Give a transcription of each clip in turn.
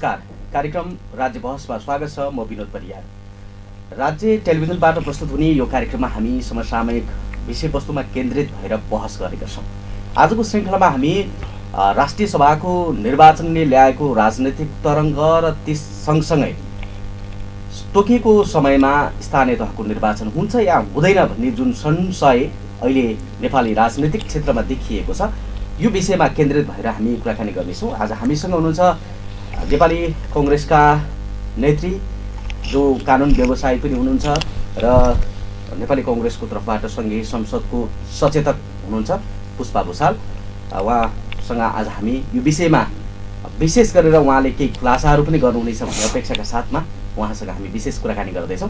नमस्कार, कार्यक्रम राज्य बहसमा स्वागत छ। म विनोद परियार। राज्य टेलिभिजनबाट प्रस्तुत हुने यो कार्यक्रममा हामी समसामयिक विषयवस्तुमा केन्द्रित भएर बहस गरेका छौँ। आजको श्रृङ्खलामा हामी राष्ट्रिय सभाको निर्वाचनले ल्याएको राजनैतिक तरङ्ग र त्यस सँगसँगै तोकिएको समयमा स्थानीय तहको निर्वाचन हुन्छ या हुँदैन भन्ने जुन संशय अहिले नेपाली राजनैतिक क्षेत्रमा देखिएको छ, यो विषयमा केन्द्रित भएर हामी कुराकानी गर्नेछौँ। आज हामीसँग हुनुहुन्छ नेपाली कङ्ग्रेसका नेत्री, जो कानुन व्यवसायी पनि हुनुहुन्छ र नेपाली कङ्ग्रेसको तर्फबाट सङ्घीय संसदको सचेतक हुनुहुन्छ पुष्पा भुसाल। उहाँसँग आज हामी यो विषयमा विशेष गरेर उहाँले केही खुलासाहरू पनि गर्नुहुनेछ भन्ने अपेक्षाका साथमा उहाँसँग हामी विशेष कुराकानी गर्दैछौँ।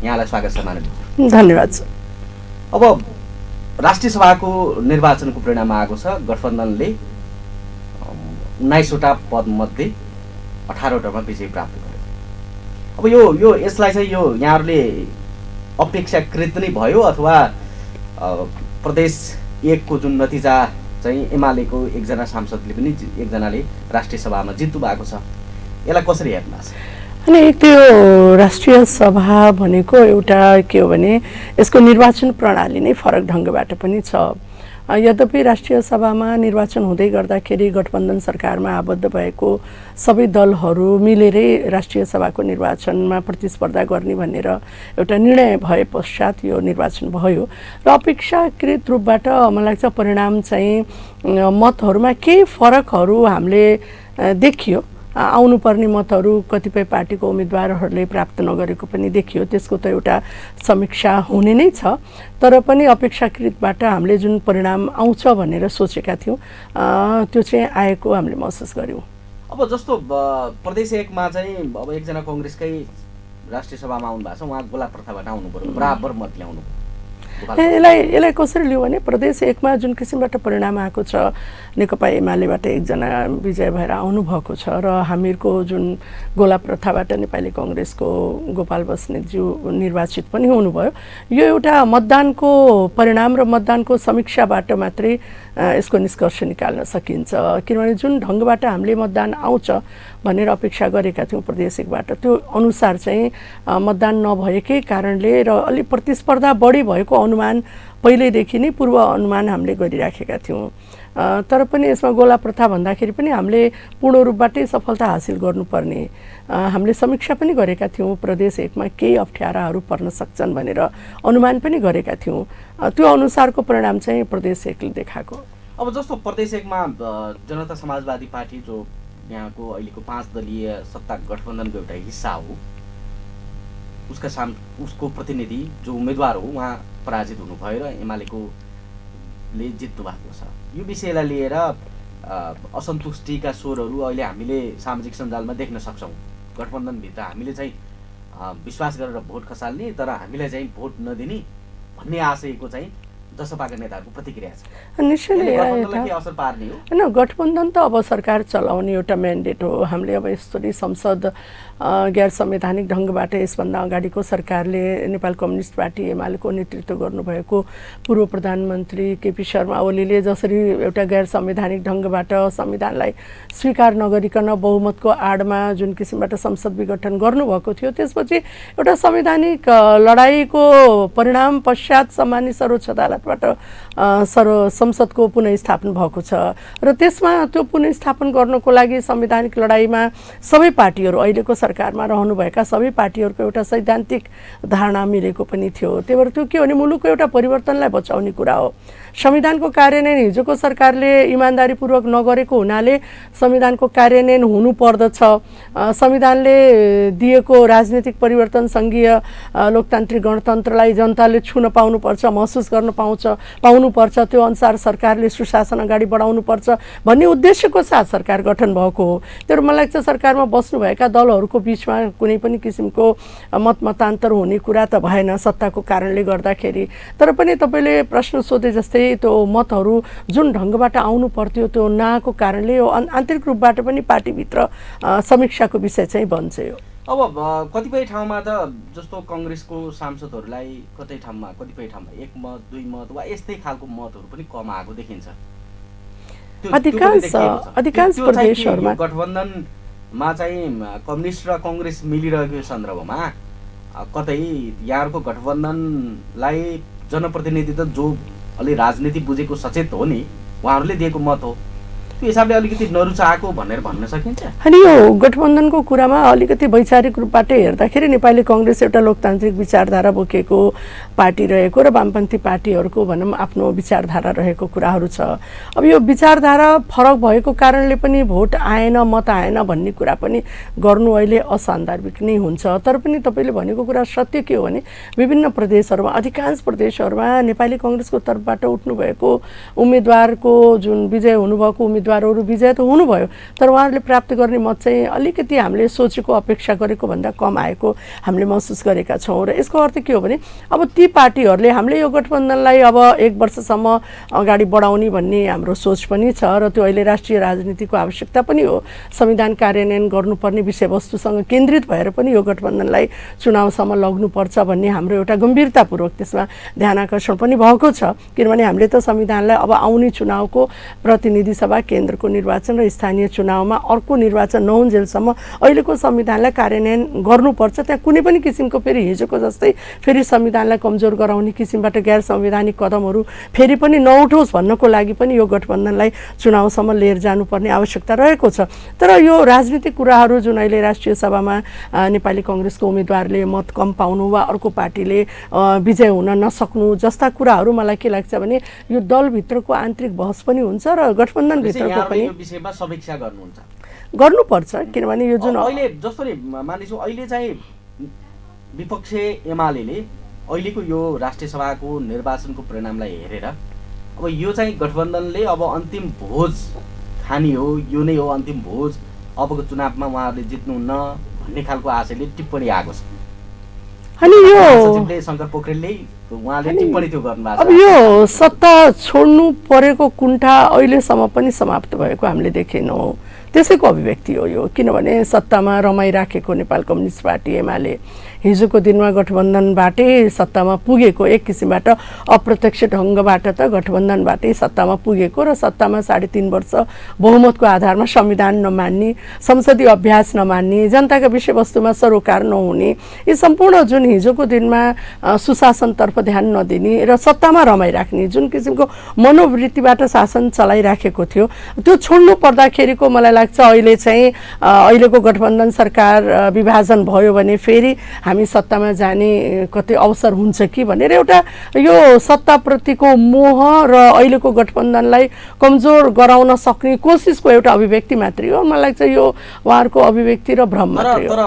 यहाँलाई स्वागत छ माननीय। धन्यवाद। अब राष्ट्रिय सभाको निर्वाचनको परिणाम आएको छ। गठबन्धनले 19वटा पदमध्ये 18वटामा विजय प्राप्त गर्यो। अब यो यसलाई चाहिँ यो यहाँहरूले अपेक्षाकृत नै भयो अथवा प्रदेश 1 को जुन नतिजा चाहिँ एमालेको एकजना सांसदले पनि एकजनाले राष्ट्रिय सभामा जित्नु भएको छ, यसलाई कसरी हेर्नु भएको छ? अनि त्यो राष्ट्रिय सभा भनेको एउटा के हो भने यसको निर्वाचन प्रणाली नै फरक ढङ्गबाट पनि छ। यद्यपि राष्ट्रिय सभामा निर्वाचन हुँदै गर्दाखेरि गठबन्धन सरकारमा आबद्ध भएको सबै दलहरू मिलेरै राष्ट्रिय सभाको निर्वाचनमा प्रतिस्पर्धा गर्ने भनेर एउटा निर्णय भए पश्चात यो निर्वाचन भयो र अपेक्षाकृत रूपबाट मलाई लाग्छ परिणाम चाहिँ मतहरूमा केही फरकहरू हामीले देखियो। आउनुपर्ने मतहरू कतिपय पार्टीको उम्मेदवारहरूले प्राप्त नगरेको पनि देखियो। त्यसको त एउटा समीक्षा हुने नै छ, तर पनि अपेक्षाकृतबाट हामीले जुन परिणाम आउँछ भनेर सोचेका थियौँ त्यो चाहिँ आएको हामीले महसुस गऱ्यौँ। अब जस्तो प्रदेश 1 मा चाहिँ अब एकजना कङ्ग्रेसकै राष्ट्रिय सभामा आउनु भएको छ, उहाँ गोला प्रथाबाट आउनु पर्यो, बराबर मत ल्याउनु। यसलाई कसरी लियो भने प्रदेश 1 मा जुन किसिमबाट परिणाम आएको छ, नेकपा एमालेबाट एकजना विजय भएर आउनुभएको छ र हामीहरूको जुन गोला प्रथाबाट नेपाली कङ्ग्रेसको गोपाल बस्नेतज्यू निर्वाचित पनि हुनुभयो, यो एउटा मतदानको परिणाम र मतदानको समीक्षाबाट मात्रै यसको निष्कर्ष निकाल्न सकिन्छ। किनभने जुन ढङ्गबाट हामीले मतदान आउँछ भनेर अपेक्षा गरेका थियौँ प्रदेश 1 बाट, त्यो अनुसार चाहिँ मतदान नभएकै कारणले र अलि प्रतिस्पर्धा बढी भएको अनुमान पहिल्यैदेखि नै पूर्व अनुमान हामीले गरिराखेका थियौँ। तर पनि यसमा गोला प्रथा भन्दाखेरि पनि हामीले पूर्ण रूपबाटै सफलता हासिल गर्नुपर्ने हामीले समीक्षा पनि गरेका थियौँ। प्रदेश 1 मा केही अप्ठ्याराहरू पर्न सक्छन् भनेर अनुमान पनि गरेका थियौँ। त्यो अनुसारको परिणाम चाहिँ प्रदेश 1 ले देखाएको। अब जस्तो प्रदेश 1 मा जनता समाजवादी पार्टी जो यहाँको अहिलेको 5 दलीय सत्ता गठबन्धनको एउटा हिस्सा हो, उसको प्रतिनिधि जो उम्मेदवार हो उहाँ पराजित हुनुभयो र एमालेकोले जित्नु भएको छ। यो विषयलाई लिएर असन्तुष्टिका स्वरहरू अहिले हामीले सामाजिक सञ्जालमा देख्न सक्छौँ। गठबन्धनभित्र हामीले चाहिँ विश्वास गरेर भोट खसाल्ने तर हामीलाई चाहिँ भोट नदिने भन्ने आशयको चाहिँ जसपाका नेताहरूको प्रतिक्रिया छ। निश्चय असर पार्ने हो होइन। गठबन्धन त अब सरकार चलाउने एउटा म्यान्डेट हो। हामीले अब यसरी संसद गैर संवैधानिक ढङ्गबाट यसभन्दा अगाडिको सरकारले नेपाल कम्युनिस्ट पार्टी एमालेको नेतृत्व गर्नुभएको पूर्व प्रधानमन्त्री केपी शर्मा ओलीले जसरी एउटा गैर संवैधानिक ढङ्गबाट संविधानलाई स्वीकार नगरिकन बहुमतको आडमा जुन किसिमबाट संसद विघटन गर्नुभएको थियो, त्यसपछि एउटा संवैधानिक लडाइँको परिणाम पश्चात सम्मानित सर्वोच्च अदालतबाट संसदको पुनर्स्थापन भएको छ र त्यसमा त्यो पुनर्स्थापन गर्नको लागि संवैधानिक लडाइँमा सबै पार्टीहरू, अहिलेको सरकारमा रहनुभएका सबै पार्टीहरूको एउटा सैद्धान्तिक धारणा मिलेको पनि थियो। त्यही भएर त्यो के भने मुलुकको एउटा परिवर्तनलाई बचाउने कुरा हो। संविधानको कार्यान्वयन हिजोको सरकारले इमान्दारीपूर्वक नगरेको हुनाले संविधानको कार्यान्वयन हुनुपर्दछ। संविधानले दिएको राजनीतिक परिवर्तन, सङ्घीय लोकतान्त्रिक गणतन्त्रलाई जनताले छुन पाउनुपर्छ, महसुस गर्न पाउनुपर्छ। त्यो अनुसार सरकारले सुशासन अगाडि बढाउनुपर्छ भन्ने उद्देश्यको साथ सरकार गठन भएको हो। तर मलाई लाग्छ सरकारमा बस्नुभएका दलहरूको बिचमा कुनै पनि किसिमको मतमतान्तर हुने कुरा त भएन सत्ताको कारणले गर्दाखेरि। तर पनि तपाईँले प्रश्न सोधे जस्तै त्यो मतहरू जुन ढङ्गबाट आउनु पर्थ्यो त्यो नआएको कारणले यो आन्तरिक रूपबाट पनि पार्टीभित्र समीक्षाको विषय चाहिँ बन्छ। यो अब कतिपय ठाउँमा त जस्तो कङ्ग्रेसको सांसदहरूलाई कतै ठाउँमा कतिपय ठाउँमा 1 मत 2 मत वा यस्तै खालको मतहरू पनि कम आएको देखिन्छ। अधिकांश प्रदेशहरूमा गठबन्धन चाहिँ कम्युनिस्ट र कङ्ग्रेस मिलिरहेको सन्दर्भमा कतै यहाँहरूको गठबन्धनलाई जनप्रतिनिधित्व जो अलि राजनीति बुझेको सचेत हो नि उहाँहरूले दिएको मत हो, त्यो हिसाबले अलिकति नरुचाएको भनेर भन्न सकिन्छ। अनि यो गठबन्धनको कुरामा अलिकति वैचारिक रूपबाट हेर्दाखेरि नेपाली कङ्ग्रेस एउटा लोकतान्त्रिक विचारधारा बोकेको पार्टी रहेको र वामपन्थी पार्टीहरूको भनौँ आफ्नो विचारधारा रहेको कुराहरू छ। अब यो विचारधारा फरक भएको कारणले पनि भोट आएन मत आएन भन्ने कुरा पनि गर्नु अहिले असान्दर्भिक नै हुन्छ। तर पनि तपाईँले भनेको कुरा सत्य के हो भने विभिन्न प्रदेशहरूमा अधिकांश प्रदेशहरूमा नेपाली कङ्ग्रेसको तर्फबाट उठ्नुभएको उम्मेदवारको जुन विजय हुनुभएको उम्मेदवारहरू विजय त हुनुभयो, तर उहाँहरूले प्राप्त गर्ने मत चाहिँ अलिकति हामीले सोचेको अपेक्षा गरेको भन्दा कम आएको हामीले महसुस गरेका छौँ। र यसको अर्थ के हो भने अब ती पार्टीहरूले हामीले यो गठबन्धनलाई अब 1 वर्षसम्म अगाडि बढाउने भन्ने हाम्रो सोच पनि छ र त्यो अहिले राष्ट्रिय राजनीतिको आवश्यकता पनि हो। संविधान कार्यान्वयन गर्नुपर्ने विषयवस्तुसँग केन्द्रित भएर पनि यो गठबन्धनलाई चुनावसम्म लग्नुपर्छ भन्ने हाम्रो एउटा गम्भीरतापूर्वक त्यसमा ध्यान आकर्षण पनि भएको छ। किनभने हामीले त संविधानलाई अब आउने चुनावको प्रतिनिधि सभा केन्द्रको निर्वाचन र स्थानीय चुनावमा अर्को निर्वाचन नहुन्जेलसम्म अहिलेको संविधानलाई कार्यान्वयन गर्नुपर्छ। त्यहाँ कुनै पनि किसिमको फेरि हिजोको जस्तै फेरि संविधानलाई कमजोर गराउने किसिमबाट गैर संवैधानिक कदमहरू फेरि पनि नउठोस् भन्नको लागि पनि यो गठबन्धनलाई चुनावसम्म लिएर जानुपर्ने आवश्यकता रहेको छ। तर यो राजनीतिक कुराहरू जुन अहिले राष्ट्रिय सभामा नेपाली कङ्ग्रेसको उम्मेदवारले मत कम पाउनु वा अर्को पार्टीले विजय हुन नसक्नु जस्ता कुराहरू मलाई के लाग्छ भने यो दलभित्रको आन्तरिक बहस पनि हुन्छ र गठबन्धनभित्रको पनि यो विषयमा समीक्षा गर्नुहुन्छ, गर्नुपर्छ। किनभने यो जुन अहिले जस्तो नि मानिसु अहिले चाहिँ विपक्ष एमाले अहिलेको यो राष्ट्रिय सभाको निर्वाचनको परिणामलाई हेरेर अब यो चाहिँ गठबन्धनले अब अन्तिम भोज खानी हो, यो नै हो अन्तिम भोज, अबको चुनावमा उहाँहरूले जित्नुहुन्न भन्ने खालको आशयले टिप्पणी आएको छ। अनि यो सचिवले शङ्कर पोखरेलले उहाँले टिप्पणी त्यो गर्नुभएको छ। अब यो सत्ता छोड्नु परेको कुण्ठा अहिलेसम्म पनि समाप्त भएको हामीले देखेनौँ। त्यसैको अभिव्यक्ति हो यो। किनभने सत्तामा रमाइराखेको नेपाल कम्युनिस्ट पार्टी एमाले हिजोको दिनमा गठबन्धनबाटै सत्तामा पुगेको, एक किसिमबाट अप्रत्यक्ष ढङ्गबाट त गठबन्धनबाटै सत्तामा पुगेको र सत्तामा 3.5 वर्ष बहुमतको आधारमा संविधान नमान्ने, संसदीय अभ्यास नमान्ने, जनताका विषयवस्तुमा सरोकार नहुने, यी सम्पूर्ण जुन हिजोको दिनमा सुशासनतर्फ ध्यान नदिने र सत्तामा रमाइराख्ने जुन किसिमको मनोवृत्तिबाट शासन चलाइराखेको थियो, त्यो छोड्नु पर्दाखेरिको मलाई लाग्छ अहिले चाहिँ अहिलेको गठबन्धन सरकार विभाजन भयो भने फेरि हामी सत्तामा जाने कतै अवसर हुन्छ कि भनेर एउटा यो सत्ताप्रतिको मोह र अहिलेको गठबन्धनलाई कमजोर गराउन सक्ने कोसिसको एउटा अभिव्यक्ति मात्रै हो। मलाई लाग्छ यो उहाँहरूको अभिव्यक्ति र भ्रम मात्रै हो। तर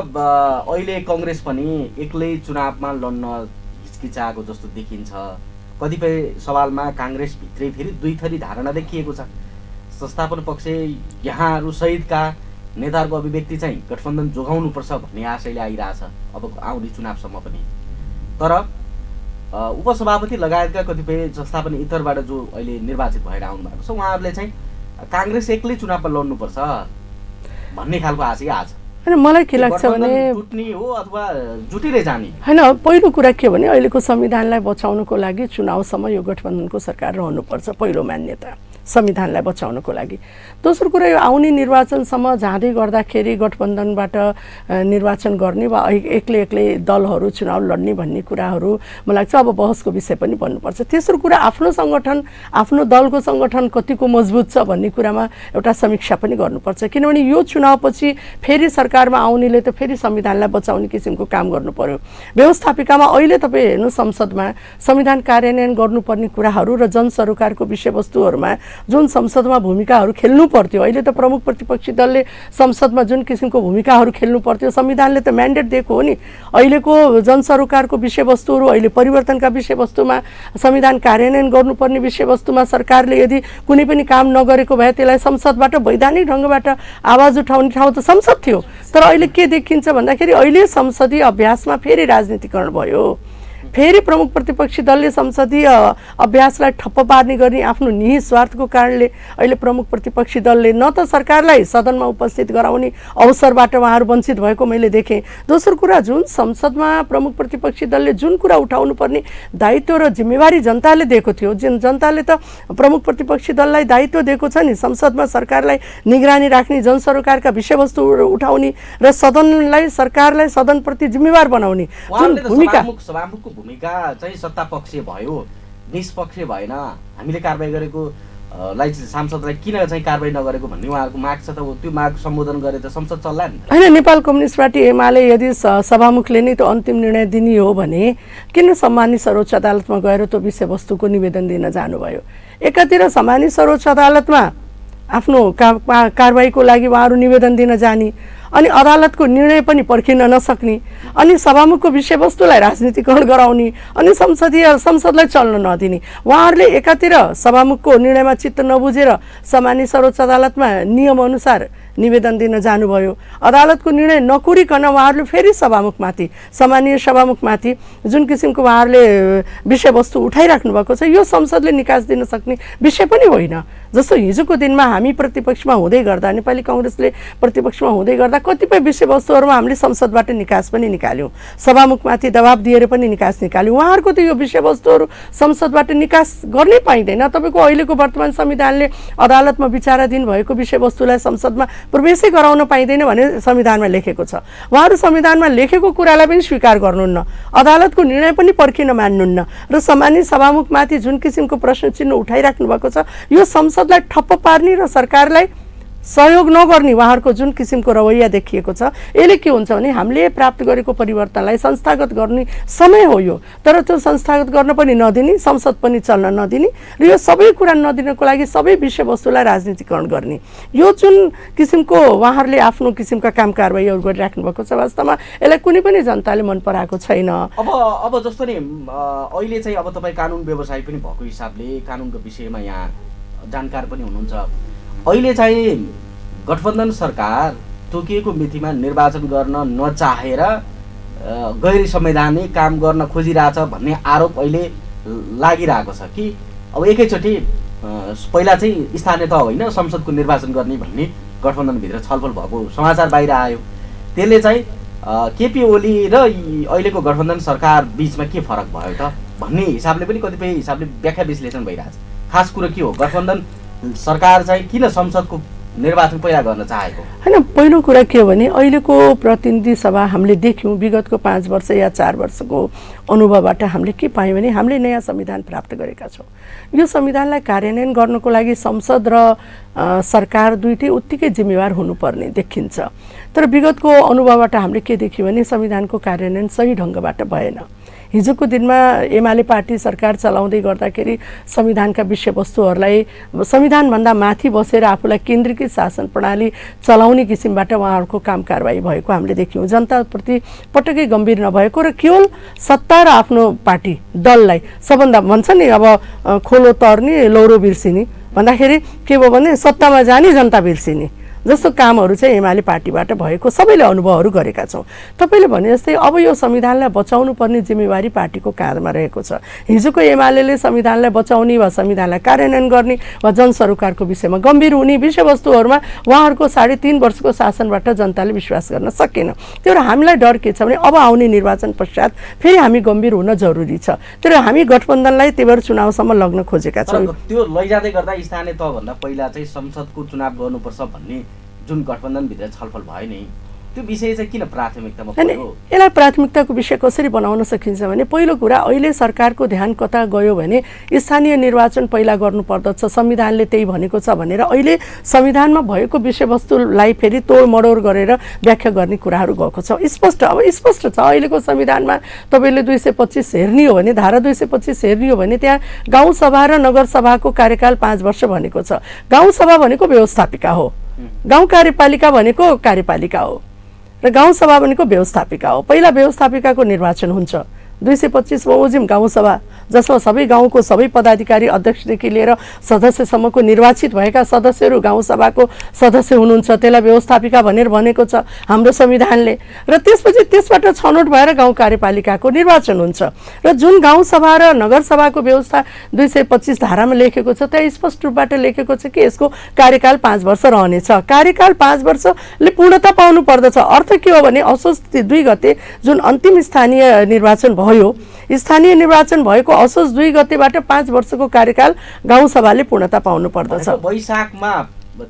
अहिले कङ्ग्रेस पनि एक्लै चुनावमा लड्न हिचकिचाएको जस्तो देखिन्छ। कतिपय सवालमा काङ्ग्रेस भित्रै फेरि दुई थरी धारणा देखिएको छ। संस्थापन पक्ष यहाँहरू सहितका नेताहरूको अभिव्यक्ति चाहिँ गठबन्धन जोगाउनुपर्छ भन्ने आशयले आइरहेछ अब आउने चुनावसम्म पनि। तर उपसभापति लगायतका कतिपय संस्थापन इतरबाट जो अहिले निर्वाचित भएर आउनु भएको छ उहाँहरूले चाहिँ काङ्ग्रेस एक्लै चुनावमा लड्नुपर्छ भन्ने खालको आशय आज। होइन मलाई के लाग्छ भने जुट्ने हो अथवा जुटेरै जाने होइन। पहिलो कुरा के हो भने अहिलेको संविधानलाई बचाउनको लागि चुनावसम्म यो गठबन्धनको सरकार रहनुपर्छ, पहिलो मान्यता संविधानलाई बचाउनको लागि। दोस्रो कुरा यो आउने निर्वाचनसम्म जाँदै गर्दाखेरि गठबन्धनबाट निर्वाचन गर्ने वा एक्लै एक्लै दलहरू चुनाव लड्ने भन्ने कुराहरू मलाई लाग्छ अब बहसको विषय पनि बन्नुपर्छ। तेस्रो कुरा आफ्नो सङ्गठन, आफ्नो दलको सङ्गठन कतिको मजबुत छ भन्ने कुरामा एउटा समीक्षा पनि गर्नुपर्छ। किनभने यो चुनावपछि फेरि सरकारमा आउनेले त फेरि संविधानलाई बचाउने किसिमको काम गर्नु पर्यो। व्यवस्थापिकामा अहिले तपाईँ हेर्नु संसदमा संविधान कार्यान्वयन गर्नुपर्ने कुराहरू र जनसरोकारको विषयवस्तुहरूमा जुन संसदमा भूमिकाहरू खेल्नु पर्थ्यो, अहिले त प्रमुख प्रतिपक्षी दलले संसदमा जुन किसिमको भूमिकाहरू खेल्नु पर्थ्यो संविधानले त म्यान्डेट दिएको हो नि। अहिलेको जनसरोकारको विषयवस्तुहरू, अहिले परिवर्तनका विषयवस्तुमा, संविधान कार्यान्वयन गर्नुपर्ने विषयवस्तुमा सरकारले यदि कुनै पनि काम नगरेको भए त्यसलाई संसदबाट वैधानिक ढङ्गबाट आवाज उठाउने ठाउँ त संसद थियो। तर अहिले के देखिन्छ भन्दाखेरि अहिले संसदीय अभ्यासमा फेरि राजनीतिकरण भयो। फेरि प्रमुख प्रतिपक्षी दलले संसदीय अभ्यासलाई ठप्प पार्ने गर्ने आफ्नो निहित स्वार्थको कारणले अहिले प्रमुख प्रतिपक्षी दलले न त सरकारलाई सदनमा उपस्थित गराउने अवसरबाट उहाँहरू वञ्चित भएको मैले देखेँ। दोस्रो कुरा, जुन संसदमा प्रमुख प्रतिपक्षी दलले जुन कुरा उठाउनु पर्ने दायित्व र जिम्मेवारी जनताले दिएको थियो, जनताले त प्रमुख प्रतिपक्षी दललाई दायित्व दिएको छ नि संसदमा सरकारलाई निगरानी राख्ने, जनसरोकारका विषयवस्तु उठाउने र सदनलाई सरकारलाई सदनप्रति जिम्मेवार बनाउने जुन भूमिका। सभामुखको भूमिका चाहिँ सत्तापक्षीय भयो, निष्पक्षीय भएन। हामीले कारबाही गरेको सांसदलाई किन चाहिँ कारबाही नगरेको भन्ने उहाँहरूको माग छ, त त्यो माग सम्बोधन गरे त संसद चल्ला नि होइन। नेपाल कम्युनिस्ट पार्टी एमाले यदि सभामुखले नै त्यो अन्तिम निर्णय दिने हो भने किन सम्मानित सर्वोच्च अदालतमा गएर त्यो विषयवस्तुको निवेदन दिन जानुभयो? एकातिर सम्मानित सर्वोच्च अदालतमा आफ्नो कारबाहीको लागि उहाँहरू निवेदन दिन जाने अनि अदालतको निर्णय पनि पर्खिन नसक्ने अनि सभामुखको विषयवस्तुलाई राजनीतिकरण गराउने अनि संसदलाई चल्न नदिने। उहाँहरूले एकातिर सभामुखको निर्णयमा चित्त नबुझेर सम्मानित सर्वोच्च अदालतमा नियमअनुसार निवेदन दिन जानुभयो। अदालतको निर्णय नकुरिकन उहाँहरूले फेरि सभामुखमाथि, सामान्य सभामुखमाथि जुन किसिमको उहाँहरूले विषयवस्तु उठाइराख्नु भएको छ, यो संसदले निकास दिन सक्ने विषय पनि होइन। जस्तो हिजोको दिनमा हामी प्रतिपक्षमा हुँदै गर्दा, नेपाली काङ्ग्रेसले प्रतिपक्षमा हुँदै गर्दा कतिपय विषयवस्तुहरूमा हामीले संसदबाट निकास पनि निकाल्यौँ, सभामुखमाथि दबाब दिएर पनि निकास निकाल्यौँ। उहाँहरूको त यो विषयवस्तुहरू संसदबाट निकास गर्नै पाइँदैन। तपाईँको अहिलेको वर्तमान संविधानले अदालतमा विचाराधीन भएको विषयवस्तुलाई संसदमा प्रवेशै गराउन पाइँदैन भने संविधानमा लेखेको छ। उहाँहरू संविधानमा लेखेको कुरालाई पनि स्वीकार गर्नुहुन्न, अदालतको निर्णय पनि पर्खिन मान्नुहुन्न र सम्मानित सभामुखमाथि जुन किसिमको प्रश्न चिन्ह उठाइराख्नु भएको छ, यो संसदलाई ठप्प पार्ने र सरकारलाई सहयोग नगर्ने उहाँहरूको जुन किसिमको रवैया देखिएको छ, यसले के हुन्छ भने हामीले प्राप्त गरेको परिवर्तनलाई संस्थागत गर्ने समय हो यो। तर त्यो संस्थागत गर्न पनि नदिने, संसद पनि चल्न नदिने र यो सबै कुरा नदिनको लागि सबै विषयवस्तुलाई राजनीतिकरण गर्ने, यो जुन किसिमको उहाँहरूले आफ्नो किसिमका काम कारबाहीहरू गरिराख्नु भएको छ, वास्तवमा यसलाई कुनै पनि जनताले मन पराएको छैन। अब जस्तो नि अहिले चाहिँ अब तपाईँ कानुन व्यवसायी पनि भएको हिसाबले कानुनको विषयमा यहाँ जानकार पनि हुनुहुन्छ। अहिले चाहिँ गठबन्धन सरकार तोकिएको मितिमा निर्वाचन गर्न नचाहेर गैर संवैधानिक काम गर्न खोजिरहेछ भन्ने आरोप अहिले लागिरहेको छ कि अब एकैचोटि पहिला चाहिँ स्थानीय तह होइन संसदको निर्वाचन गर्ने भन्ने गठबन्धनभित्र छलफल भएको समाचार बाहिर आयो। त्यसले चाहिँ केपी ओली र अहिलेको गठबन्धन सरकार बिचमा के फरक भयो त भन्ने हिसाबले पनि कतिपय हिसाबले व्याख्या विश्लेषण भइरहेछ। खास कुरो के हो, गठबन्धन सरकार चाहिँ किन संसदको निर्वाचन पहिला गर्न चाहेको? होइन, पहिलो कुरा के हो भने अहिलेको प्रतिनिधि सभा हामीले देख्यौँ, विगतको 5 वर्ष या 4 वर्षको अनुभवबाट हामीले के पायौँ भने हामीले नयाँ संविधान प्राप्त गरेका छौँ। यो संविधानलाई कार्यान्वयन गर्नको लागि संसद र सरकार दुईटै उत्तिकै जिम्मेवार हुनुपर्ने देखिन्छ। तर विगतको अनुभवबाट हामीले के देख्यौँ भने संविधानको कार्यान्वयन सही ढङ्गबाट भएन। हिजोको दिनमा एमाले पार्टी सरकार चलाउँदै गर्दाखेरि संविधानका विषयवस्तुहरूलाई संविधानभन्दा माथि बसेर आफूलाई केन्द्रीकृत शासन प्रणाली चलाउने किसिमबाट उहाँहरूको काम कारबाही भएको हामीले देख्यौँ। जनताप्रति पटक्कै गम्भीर नभएको र केवल सत्ता र आफ्नो पार्टी दललाई सबभन्दा भन्छ नि अब खोलो तर्ने लौरो बिर्सिने भन्दाखेरि के भयो भने सत्तामा जाने जनता बिर्सिने जस्तो कामहरू चाहिँ एमाले पार्टीबाट भएको सबैले अनुभवहरू गरेका छौँ। तपाईँले भने जस्तै अब यो संविधानलाई बचाउनु पर्ने जिम्मेवारी पार्टीको काँधमा रहेको छ। हिजोको एमाले संविधानलाई बचाउने वा संविधानलाई कार्यान्वयन गर्ने वा जनसरोकारको विषयमा गम्भीर हुने विषयवस्तुहरूमा उहाँहरूको 3.5 वर्षको शासनबाट जनताले विश्वास गर्न सकेन। त्यो भएर हामीलाई डर के छ भने अब आउने निर्वाचन पश्चात फेरि हामी गम्भीर हुन जरुरी छ। तर हामी गठबन्धनलाई त्यही भएर चुनावसम्म लग्न खोजेका छौँ। त्यो लैजाँदै गर्दा स्थानीय तहभन्दा पहिला चाहिँ संसदको चुनाव गर्नुपर्छ भन्ने जुन गठबन्धनभित्र छलफल भयो नि, त्यो विषय चाहिँ किन प्राथमिकतामा पर्यो? यसलाई प्राथमिकताको विषय कसरी बनाउन सकिन्छ भने पहिलो कुरा अहिले सरकारको ध्यान कता गयो भने स्थानीय निर्वाचन पहिला गर्नुपर्दछ, संविधानले त्यही भनेको छ भनेर अहिले संविधानमा भएको विषयवस्तुलाई फेरि तोड मडोड गरेर व्याख्या गर्ने कुराहरू गएको छ। अब स्पष्ट छ अहिलेको संविधानमा तपाईँले 225 हेर्ने हो भने, धारा 225 हेर्ने हो भने त्यहाँ गाउँसभा र नगरसभाको कार्यकाल 5 वर्ष भनेको छ। गाउँसभा भनेको व्यवस्थापिका हो, गाउँ कार्यपालिका भनेको कार्यपालिका हो र गाउँसभा भनेको व्यवस्थापिका हो। पहिला व्यवस्थापिकाको निर्वाचन हुन्छ, 225 बमोजिम गाउँसभा जसमा सबै गाउँको सबै पदाधिकारी अध्यक्षदेखि लिएर सदस्यसम्मको निर्वाचित भएका सदस्यहरू गाउँसभाको सदस्य हुनुहुन्छ। त्यसलाई व्यवस्थापिका भनेर भनेको छ हाम्रो संविधानले। र त्यसपछि त्यसबाट छनौट भएर गाउँ कार्यपालिकाको निर्वाचन हुन्छ। र जुन गाउँसभा र नगरसभाको व्यवस्था 225 धारामा लेखेको छ त्यहाँ स्पष्ट रूपबाट लेखेको छ कि यसको कार्यकाल 5 वर्ष रहनेछ। कार्यकाल 5 वर्षले पूर्णता पाउनु पर्दछ। अर्थ के हो भने असोज 2 गते जुन अन्तिम स्थानीय निर्वाचन भयो, स्थानीय निर्वाचन भएको असोज 2 गतेबाट 5 वर्षको कार्यकाल गाउँसभाले पूर्णता पाउनु पर्दछ। वैशाखमा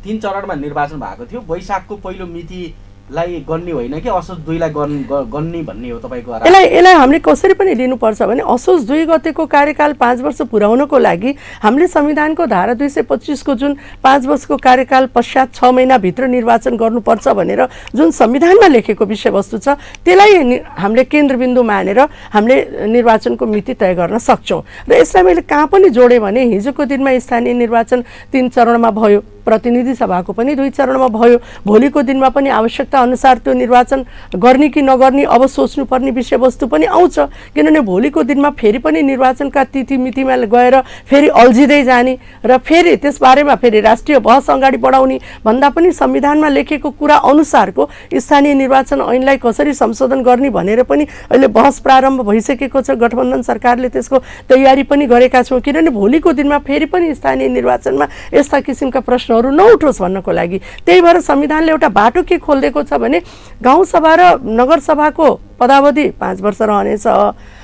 3 चरणमा निर्वाचन भएको थियो। वैशाखको पहिलो मितिलाई गन्ने होइन कि असोज 2 लाई गन्ने भन्ने हो तपाईँको? यसलाई हामीले कसरी पनि लिनुपर्छ भने असोज 2 गतेको कार्यकाल 5 वर्ष पुर्याउनको लागि हामीले संविधानको धारा 225 को जुन 5 वर्षको कार्यकाल पश्चात 6 महिनाभित्र निर्वाचन गर्नुपर्छ भनेर जुन संविधानमा लेखेको विषयवस्तु छ त्यसलाई हामीले केन्द्रबिन्दु मानेर हामीले निर्वाचनको मिति तय गर्न सक्छौँ। र यसलाई मैले कहाँ पनि जोडेँ भने हिजोको दिनमा स्थानीय निर्वाचन 3 चरणमा भयो, प्रतिनिधि सभाको पनि 2 चरणमा भयो। भोलिको दिनमा पनि आवश्यकता अनुसार त्यो निर्वाचन गर्ने कि नगर्ने अब सोच्नुपर्ने विषयवस्तु पनि आउँछ। किनभने भोलिको दिनमा फेरि पनि निर्वाचनका तिथि मितिमा गएर फेरि अल्झिँदै जाने र फेरि त्यसबारेमा फेरि राष्ट्रिय बहस अगाडि बढाउने भन्दा पनि संविधानमा लेखेको कुरा अनुसारको स्थानीय निर्वाचन ऐनलाई कसरी संशोधन गर्ने भनेर पनि अहिले बहस प्रारम्भ भइसकेको छ। गठबन्धन सरकारले त्यसको तयारी पनि गरेका छौँ। किनभने भोलिको दिनमा फेरि पनि स्थानीय निर्वाचनमा यस्ता किसिमका प्रश्नहरू नउठोस् भन्नको लागि। त्यही भएर संविधानले एउटा बाटो के खोलिदिएको छ भने गाउँसभा र नगरसभाको पदावधि 5 वर्ष रहनेछ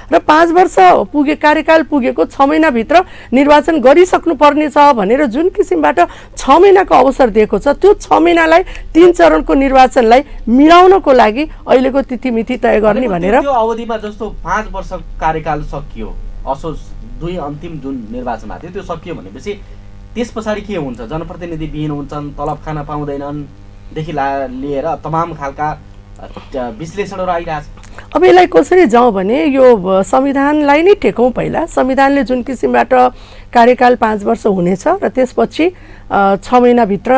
र 5 वर्ष कार्यकाल पुगेको 6 महिनाभित्र निर्वाचन गरिसक्नु पर्नेछ भनेर जुन किसिमबाट 6 महिनाको अवसर दिएको छ त्यो 6 महिनालाई 3 चरणको निर्वाचनलाई मिलाउनको लागि अहिलेको तिथिमिति तय गर्ने भनेर त्यो अवधिमा जस्तो 5 वर्ष कार्यकाल सकियो, असोज 2 अन्तिम जुन निर्वाचन भएको थियो त्यो सकियो भनेपछि त्यस पछाडि के हुन्छ? जनप्रतिनिधि विहीन हुन्छन्, तलब खान पाउँदैनन् देखि लिएर तमाम खालका विश्लेषणहरू आइरहेछ। अब यसलाई कसरी जाउँ भने यो संविधानलाई नै टेकौँ। पहिला संविधानले जुन किसिमबाट कार्यकाल 5 वर्ष हुनेछ र त्यसपछि 6 महिनाभित्र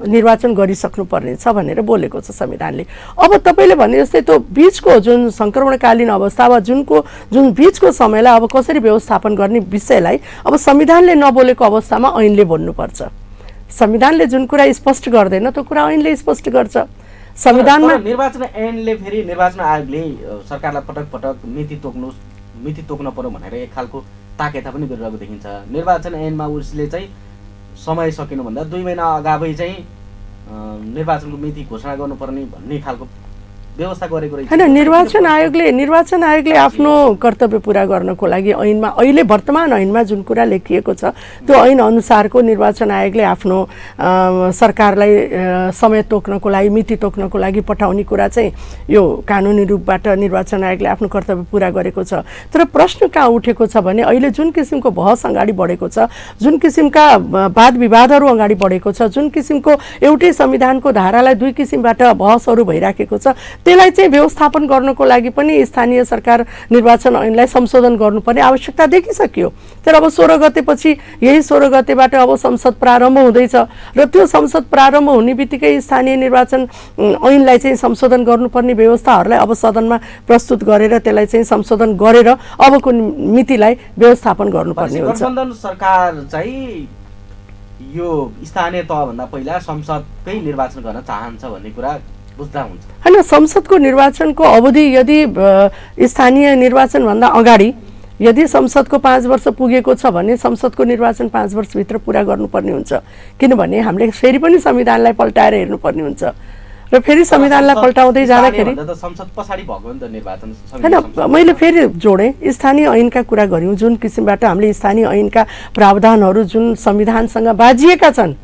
निर्वाचन गरिसक्नु पर्नेछ भनेर बोलेको छ संविधानले। अब तपाईँले भने जस्तै त्यो बीचको जुन सङ्क्रमणकालीन अवस्था वा जुन बीचको समयलाई अब कसरी व्यवस्थापन गर्ने विषयलाई अब संविधानले नबोलेको अवस्थामा ऐनले बोल्नुपर्छ। संविधानले जुन कुरा स्पष्ट गर्दैन त्यो कुरा ऐनले स्पष्ट गर्छ। संविधानमा निर्वाचन ऐनले फेरि निर्वाचन आयोगले सरकारलाई पटक पटक मिति तोक्न पर्यो भनेर एक खालको ताकेता पनि गरिरहेको देखिन्छ। निर्वाचन ऐनमा उसले चाहिँ समय सकिनुभन्दा 2 महिना अगावै चाहिँ निर्वाचनको मिति घोषणा गर्नुपर्ने भन्ने खालको व्यवस्था गरेको रहेछ हैन। निर्वाचन आयोगले आफ्नो कर्तव्य पूरा गर्नको लागि ऐनमा अहिले वर्तमान ऐनमा जुन कुरा लेखिएको छ त्यो ऐन अनुसारको निर्वाचन आयोगले आफ्नो सरकारलाई समय तोक्नको लागि मिति तोक्नको लागि पठाउने कुरा चाहिँ यो कानुनी रूपबाट निर्वाचन आयोगले आफ्नो कर्तव्य पूरा गरेको छ। तर प्रश्न कहाँ उठेको छ भने अहिले जुन किसिमको बहस अगाडि बढेको छ, जुन किसिमका वाद विवादहरू अगाडि बढेको छ, जुन किसिमको एउटै संविधानको धारालाई 2 किसिमबाट बहसहरू भइराखेको छ त्यसलाई चाहिँ व्यवस्थापन गर्नको लागि पनि स्थानीय सरकार निर्वाचन ऐनलाई संशोधन गर्नुपर्ने आवश्यकता देखिसक्यो। तर अब 16 गतेपछि यही 16 गतेबाट अब संसद प्रारम्भ हुँदैछ र त्यो संसद प्रारम्भ हुने बित्तिकै स्थानीय निर्वाचन ऐनलाई चाहिँ संशोधन गर्नुपर्ने व्यवस्थाहरूलाई अब सदनमा प्रस्तुत गरेर त्यसलाई चाहिँ संशोधन गरेर अबको मितिलाई व्यवस्थापन गर्नुपर्ने हुन्छ। गठबन्धन सरकार चाहिँ यो स्थानीय तहभन्दा पहिला संसदकै निर्वाचन गर्न चाहन्छ भन्ने कुरा बुझ्दा हुन्छ हैन। संसदको निर्वाचनको अवधि यदि स्थानीय निर्वाचनभन्दा अगाडि यदि संसदको 5 वर्ष पुगेको छ भने संसदको निर्वाचन 5 वर्षभित्र पुरा गर्नुपर्ने हुन्छ। किनभने हामीले फेरि पनि संविधानलाई पल्टाएर हेर्नुपर्ने हुन्छ र फेरि संविधानलाई पल्टाउँदै जाँदाखेरि संसद पछाडि भएको नि त निर्वाचन हैन। मैले फेरि जोडेँ स्थानीय ऐनका कुरा गऱ्यौँ। जुन किसिमबाट हामीले स्थानीय ऐनका प्रावधानहरू जुन संविधानसँग बाजिएका छन्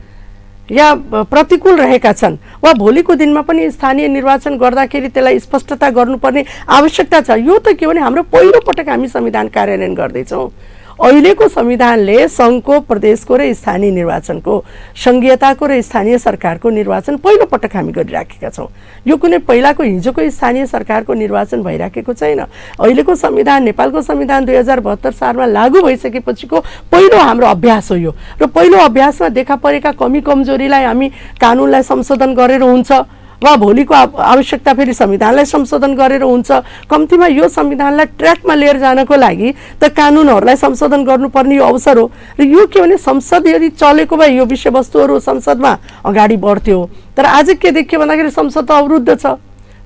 या प्रतिकूल रहेका छन् वा भोलिको दिनमा पनि स्थानीय निर्वाचन गर्दाखेरि त्यसलाई स्पष्टता गर्नुपर्ने आवश्यकता छ। यो त के भने हाम्रो पहिलो पटक हामी संविधान कार्यान्वयन गर्दैछौँ। अहिलेको संविधानले सङ्घको, प्रदेशको र स्थानीय निर्वाचनको, सङ्घीयताको र स्थानीय सरकारको निर्वाचन पहिलो पटक हामी गरिराखेका छौँ। यो कुनै पहिलाको हिजोको स्थानीय सरकारको निर्वाचन भइराखेको छैन। अहिलेको संविधान, नेपालको संविधान 2072 सालमा लागू भइसकेपछिको पहिलो हाम्रो अभ्यास हो यो। र पहिलो अभ्यासमा देखा परेका कमी कमजोरीलाई हामी कानुनलाई संशोधन गरेर हुन्छ वा भोलिको आवश्यकता फेरि संविधानलाई संशोधन गरेर हुन्छ। कम्तीमा यो संविधानलाई ट्र्याकमा लिएर जानको लागि त कानुनहरूलाई संशोधन गर्नुपर्ने यो अवसर हो। र यो के भने संसद यदि चलेको भए यो विषयवस्तुहरू संसदमा अगाडि बढ्थ्यो। तर आज के देखियो भन्दाखेरि संसद त अवरुद्ध छ।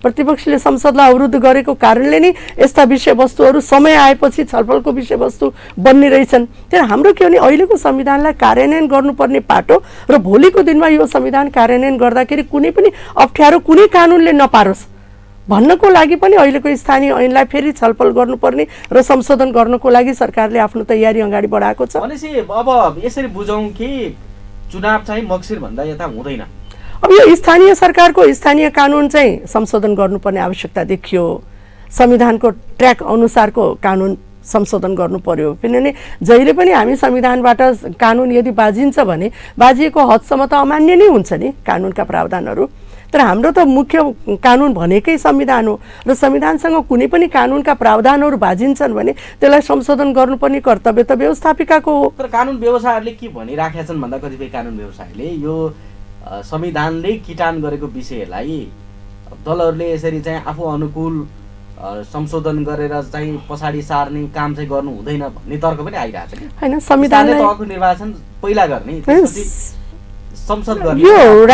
प्रतिपक्षले संसदलाई अवरुद्ध गरेको कारणले नै यस्ता विषयवस्तुहरू समय आएपछि छलफलको विषयवस्तु बन्ने रहेछन्। त्यही हाम्रो के भने अहिलेको संविधानलाई कार्यान्वयन गर्नुपर्ने पाटो र भोलिको दिनमा यो संविधान कार्यान्वयन गर्दाखेरि कुनै पनि अप्ठ्यारो कुनै कानुनले नपारोस् भन्नको लागि पनि अहिलेको स्थानीय ऐनलाई फेरि छलफल गर्नुपर्ने र संशोधन गर्नको लागि सरकारले आफ्नो तयारी अगाडि बढाएको छ। भनेपछि अब यसरी बुझौँ कि चुनाव चाहिँ मक्सिर भन्दा यता हुँदैन। अब यो स्थानीय सरकारको स्थानीय कानुन चाहिँ संशोधन गर्नुपर्ने आवश्यकता देखियो। संविधानको ट्र्याक अनुसारको कानुन संशोधन गर्नु पर्यो। किनभने जहिले पनि हामी संविधानबाट कानुन यदि बाजिन्छ भने बाजिएको हदसम्म त अमान्य नै हुन्छ नि कानुनका प्रावधानहरू। तर हाम्रो त मुख्य कानुन भनेकै संविधान हो र संविधानसँग कुनै पनि कानुनका प्रावधानहरू बाजिन्छन् भने त्यसलाई संशोधन गर्नुपर्ने कर्तव्य त व्यवस्थापिकाको हो। तर कानुन व्यवसायहरूले के भनिराखेका छन् भन्दा कतिपय कानुन व्यवसायले यो संविधानले किटान गरेको विषयलाई दलहरूले यसरी चाहिँ आफू अनुकूल संशोधन गरेर चाहिँ पछाडि सार्ने काम चाहिँ गर्नु हुँदैन भन्ने तर्क पनि आइरहेको छ। हैन संविधानले तहको निर्वाचन पहिला गर्ने त्यसपछि संसद गर्ने यो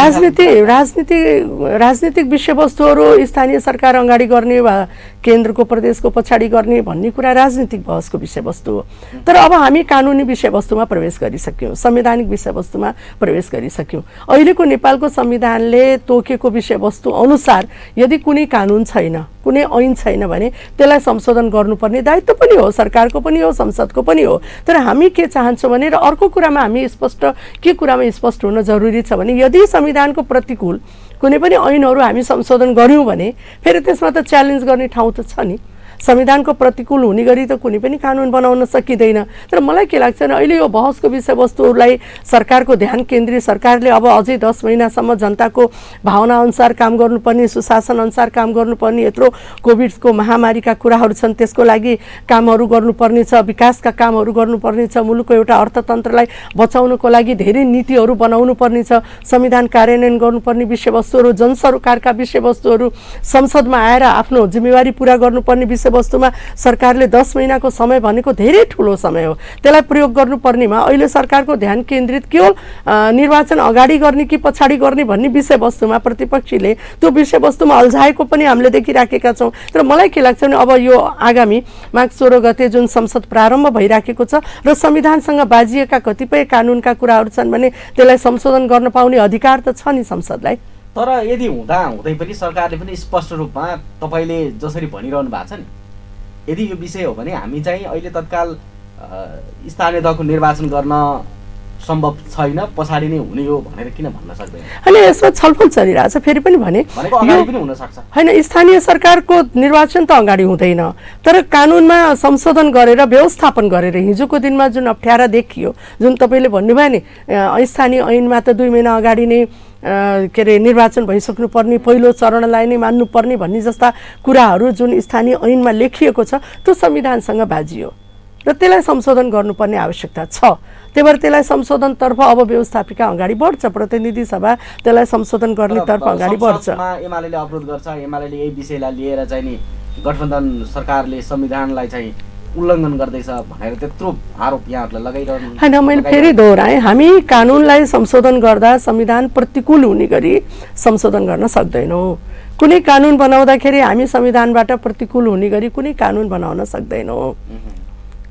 राजनीतिक विषयवस्तुहरू स्थानीय सरकार अगाडि गर्ने वा केन्द्रको प्रदेशको पछाडि गर्ने भन्ने कुरा राजनीतिक बहसको विषयवस्तु हो। तर अब हामी कानुनी विषयवस्तुमा प्रवेश गरिसक्यौँ, संवैधानिक विषयवस्तुमा प्रवेश गरिसक्यौँ। अहिलेको नेपालको संविधानले तोकेको विषयवस्तु अनुसार यदि कुनै कानुन छैन, कुनै ऐन छैन भने त्यसलाई संशोधन गर्नुपर्ने दायित्व पनि हो, सरकारको पनि हो, संसदको पनि हो। तर हामी के चाहन्छौँ भने र अर्को कुरामा हामी के कुरामा स्पष्ट हुन जरुरी छ भने यदि संविधानको प्रतिकूल कुनै पनि ऐनहरू हामी संशोधन गर्यौँ भने फेरि त्यसमा त च्यालेन्ज गर्ने ठाउँ त छ नि। संविधानको प्रतिकूल हुने गरी त कुनै पनि कानुन बनाउन सकिँदैन। तर मलाई के लाग्छ भने अहिले यो बहसको विषयवस्तुहरूलाई सरकारको ध्यान केन्द्रित सरकारले अब अझै 10 महिनासम्म जनताको भावना अनुसार काम गर्नुपर्ने, सुशासन अनुसार काम गर्नुपर्ने, यत्रो कोभिडको महामारीका कुराहरू छन् त्यसको लागि कामहरू गर्नुपर्ने छ, विकासका कामहरू गर्नुपर्ने छ, मुलुकको एउटा अर्थतन्त्रलाई बचाउनको लागि धेरै नीतिहरू बनाउनु पर्ने छ, संविधान कार्यान्वयन गर्नुपर्ने विषयवस्तुहरू, जनसरोकारका विषयवस्तुहरू संसदमा आएर आफ्नो जिम्मेवारी पूरा गर्नुपर्ने वस्तुमा सरकारले 10 महिनाको समय भनेको धेरै ठुलो समय हो। त्यसलाई प्रयोग गर्नुपर्नेमा अहिले सरकारको ध्यान केन्द्रित केवल निर्वाचन अगाडि गर्ने कि पछाडि गर्ने भन्ने विषयवस्तुमा प्रतिपक्षीले त्यो विषयवस्तुमा अल्झाएको पनि हामीले देखिराखेका छौँ। तर मलाई के लाग्छ भने अब यो आगामी माघ 16 गते जुन संसद प्रारम्भ भइराखेको छ र संविधानसँग बाजिएका कतिपय कानुनका कुराहरू छन् भने त्यसलाई संशोधन गर्न पाउने अधिकार त छ नि संसदलाई। तर यदि हुँदै पनि सरकारले पनि स्पष्ट रूपमा तपाईँले जसरी भनिरहनु भएको छ नि, यदि यो विषय हो भने हामी चाहिँ अहिले तत्काल स्थानीय तहको निर्वाचन गर्न सम्भव छैन, पछाडि नै हुने हो भनेर किन भन्न सक्दैन? हैन, यसमा छलफल चलिरहेछ। फेरि पनि भनेको अगाडि पनि हुन सक्छ। हैन, स्थानीय सरकारको निर्वाचन त अगाडि हुँदैन, तर कानुनमा संशोधन गरेर व्यवस्थापन गरेर हिजोको दिनमा जुन अप्ठ्यारा देखियो, जुन तपाईँले भन्नुभयो नि स्थानीय ऐनमा त 2 महिना अगाडि नै के अरे निर्वाचन भइसक्नु पर्ने, पहिलो चरणलाई नै मान्नुपर्ने भन्ने जस्ता कुराहरू जुन स्थानीय ऐनमा लेखिएको छ त्यो संविधानसँग बाजियो र त्यसलाई संशोधन गर्नुपर्ने आवश्यकता छ। त्यही भएर त्यसलाई संशोधनतर्फ अब व्यवस्थापिका अगाडि बढ्छ, प्रतिनिधि सभा त्यसलाई संशोधन गर्नेतर्फ अगाडि बढ्छ। एमाले अवरोध गर्छ, एमाले यही विषयलाई लिएर चाहिँ नि गठबन्धन सरकारले संविधानलाई चाहिँ उल्लङ्घन गर्दैछ भनेर त्यत्रो आरोप यहाँहरूले लगाइरहनु हैन। मैले फेरि दोहोऱ्याएँ, हामी कानुनलाई संशोधन गर्दा संविधान प्रतिकूल हुने गरी संशोधन गर्न सक्दैनौँ। कुनै कानुन बनाउँदाखेरि हामी संविधानबाट प्रतिकूल हुने गरी कुनै कानुन बनाउन सक्दैनौँ,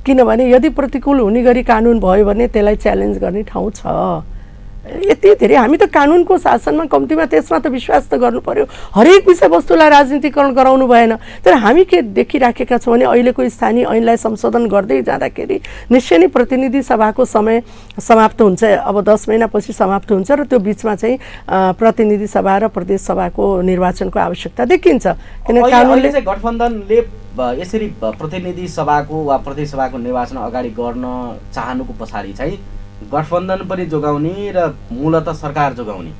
किनभने यदि प्रतिकूल हुने गरी कानुन भयो भने त्यसलाई च्यालेन्ज गर्ने ठाउँ छ। यति धेरै हामी त कानुनको शासनमा कम्तीमा त्यसमा त विश्वास त गर्नु पर्यो। हरेक विषयवस्तुलाई राजनीतिकरण गराउनु भएन। तर हामी के देखिराखेका छौँ भने अहिलेको स्थानीय ऐनलाई संशोधन गर्दै जाँदाखेरि निश्चय नै प्रतिनिधि सभाको समय समाप्त हुन्छ। अब 10 महिनापछि समाप्त हुन्छ र त्यो बिचमा चाहिँ प्रतिनिधि सभा र प्रदेश सभाको निर्वाचनको आवश्यकता देखिन्छ। किन कानुनले चाहिँ गठबन्धनले यसरी प्रतिनिधि सभाको वा प्रदेश सभाको निर्वाचन अगाडि गर्न चाहनुको पछाडि चाहिँ गठबन्धन पनि जोगाउने र मूलतः सरकार जोगाउने,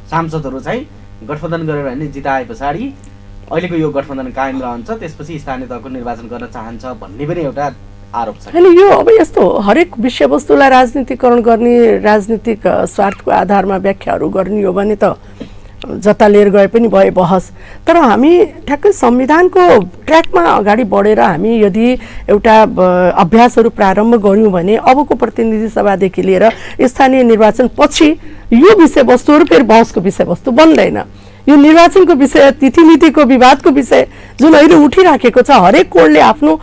सांसदहरू चाहिँ गठबन्धन गरेर भने जिताए पछाडि अहिलेको यो गठबन्धन कायम रहन्छ, त्यसपछि स्थानीय तहको निर्वाचन गर्न चाहन्छ भन्ने पनि एउटा आरोप छ। हैन, यो अब यस्तो हरेक विषयवस्तुलाई राजनीतिकरण गर्ने, राजनीतिक स्वार्थको आधारमा व्याख्याहरू गर्ने हो भने त जता लिएर गए पनि भए बहस। तर हामी ठ्याक्कै संविधानको ट्र्याकमा अगाडि बढेर हामी यदि एउटा अभ्यासहरू प्रारम्भ गऱ्यौँ भने अबको प्रतिनिधि सभादेखि लिएर स्थानीय निर्वाचन पछि यो विषयवस्तुहरू फेरि बहसको विषयवस्तु बन्दैन। यो निर्वाचनको विषय, तिथिमितिको विवादको विषय जुन अहिले उठिराखेको छ, हरेक कोणले आफ्नो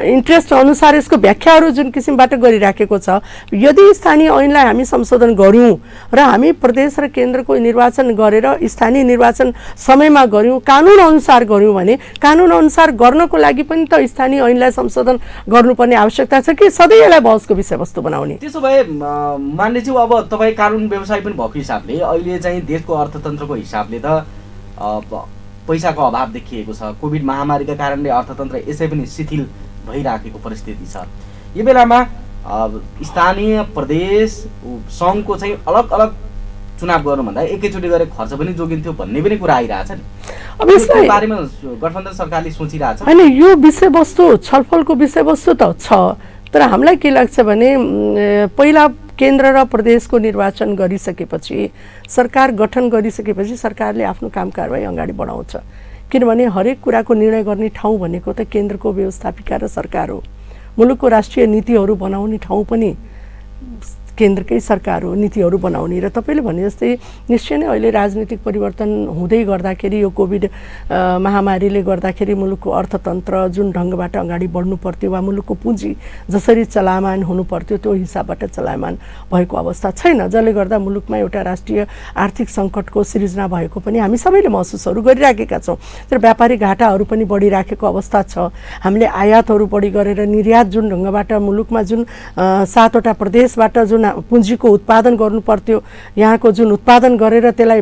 इन्ट्रेस्ट अनुसार यसको व्याख्याहरू जुन किसिमबाट गरिराखेको छ, यदि स्थानीय ऐनलाई हामी संशोधन गऱ्यौँ र हामी प्रदेश र केन्द्रको निर्वाचन गरेर स्थानीय निर्वाचन समयमा गऱ्यौँ, कानुन अनुसार गऱ्यौँ भने कानुन अनुसार गर्नको लागि पनि त स्थानीय ऐनलाई संशोधन गर्नुपर्ने आवश्यकता छ कि सधैँ यसलाई बहसको विषयवस्तु बनाउने? त्यसो भए मान्यज्यू, अब तपाईँ कानुन व्यवसाय पनि भएको हिसाबले अहिले चाहिँ देशको अर्थतन्त्रको हिसाबले त पैसाको अभाव देखिएको छ। कोभिड महामारीका कारणले अर्थतन्त्र यसै पनि शिथिल भइराखेको परिस्थिति छ। यो बेलामा स्थानीय प्रदेश सङ्घको चाहिँ अलग अलग चुनाव गर्नुभन्दा एकैचोटि गरेर खर्च पनि जोगिन्थ्यो भन्ने पनि कुरा आइरहेछ नि। अब यसलाई बारेमा गठबन्धन सरकारले सोचिरहेछ होइन? यो विषयवस्तु छलफलको विषयवस्तु त छ, तर हामीलाई के लाग्छ भने पहिला केन्द्र र प्रदेशको निर्वाचन गरिसकेपछि, सरकार गठन गरिसकेपछि सरकारले आफ्नो काम कारबाही अगाडि बढाउँछ। किनभने हरेक कुराको निर्णय गर्ने ठाउँ भनेको त केन्द्रको व्यवस्थापिका र सरकार हो। मुलुकको राष्ट्रिय नीतिहरू बनाउने ठाउँ पनि केन्द्रकै सरकार हो, नीतिहरू बनाउने। र तपाईँले भने जस्तै निश्चय नै अहिले राजनीतिक परिवर्तन हुँदै गर्दाखेरि यो कोभिड महामारीले गर्दाखेरि मुलुकको अर्थतन्त्र जुन ढङ्गबाट अगाडि बढ्नु पर्थ्यो वा मुलुकको पुँजी जसरी चलायमान हुनु पर्थ्यो त्यो हिसाबबाट चलायमान भएको अवस्था छैन, जसले गर्दा मुलुकमा एउटा राष्ट्रिय आर्थिक सङ्कटको सिर्जना भएको पनि हामी सबैले महसुसहरू गरिराखेका छौँ। तर व्यापारिक घाटाहरू पनि बढिराखेको अवस्था छ। हामीले आयातहरू बढी गरेर निर्यात जुन ढङ्गबाट मुलुकमा जुन 7वटा प्रदेशबाट जुन पुँजीको उत्पादन गर्नु पर्थ्यो, यहाँको जुन उत्पादन गरेर त्यसलाई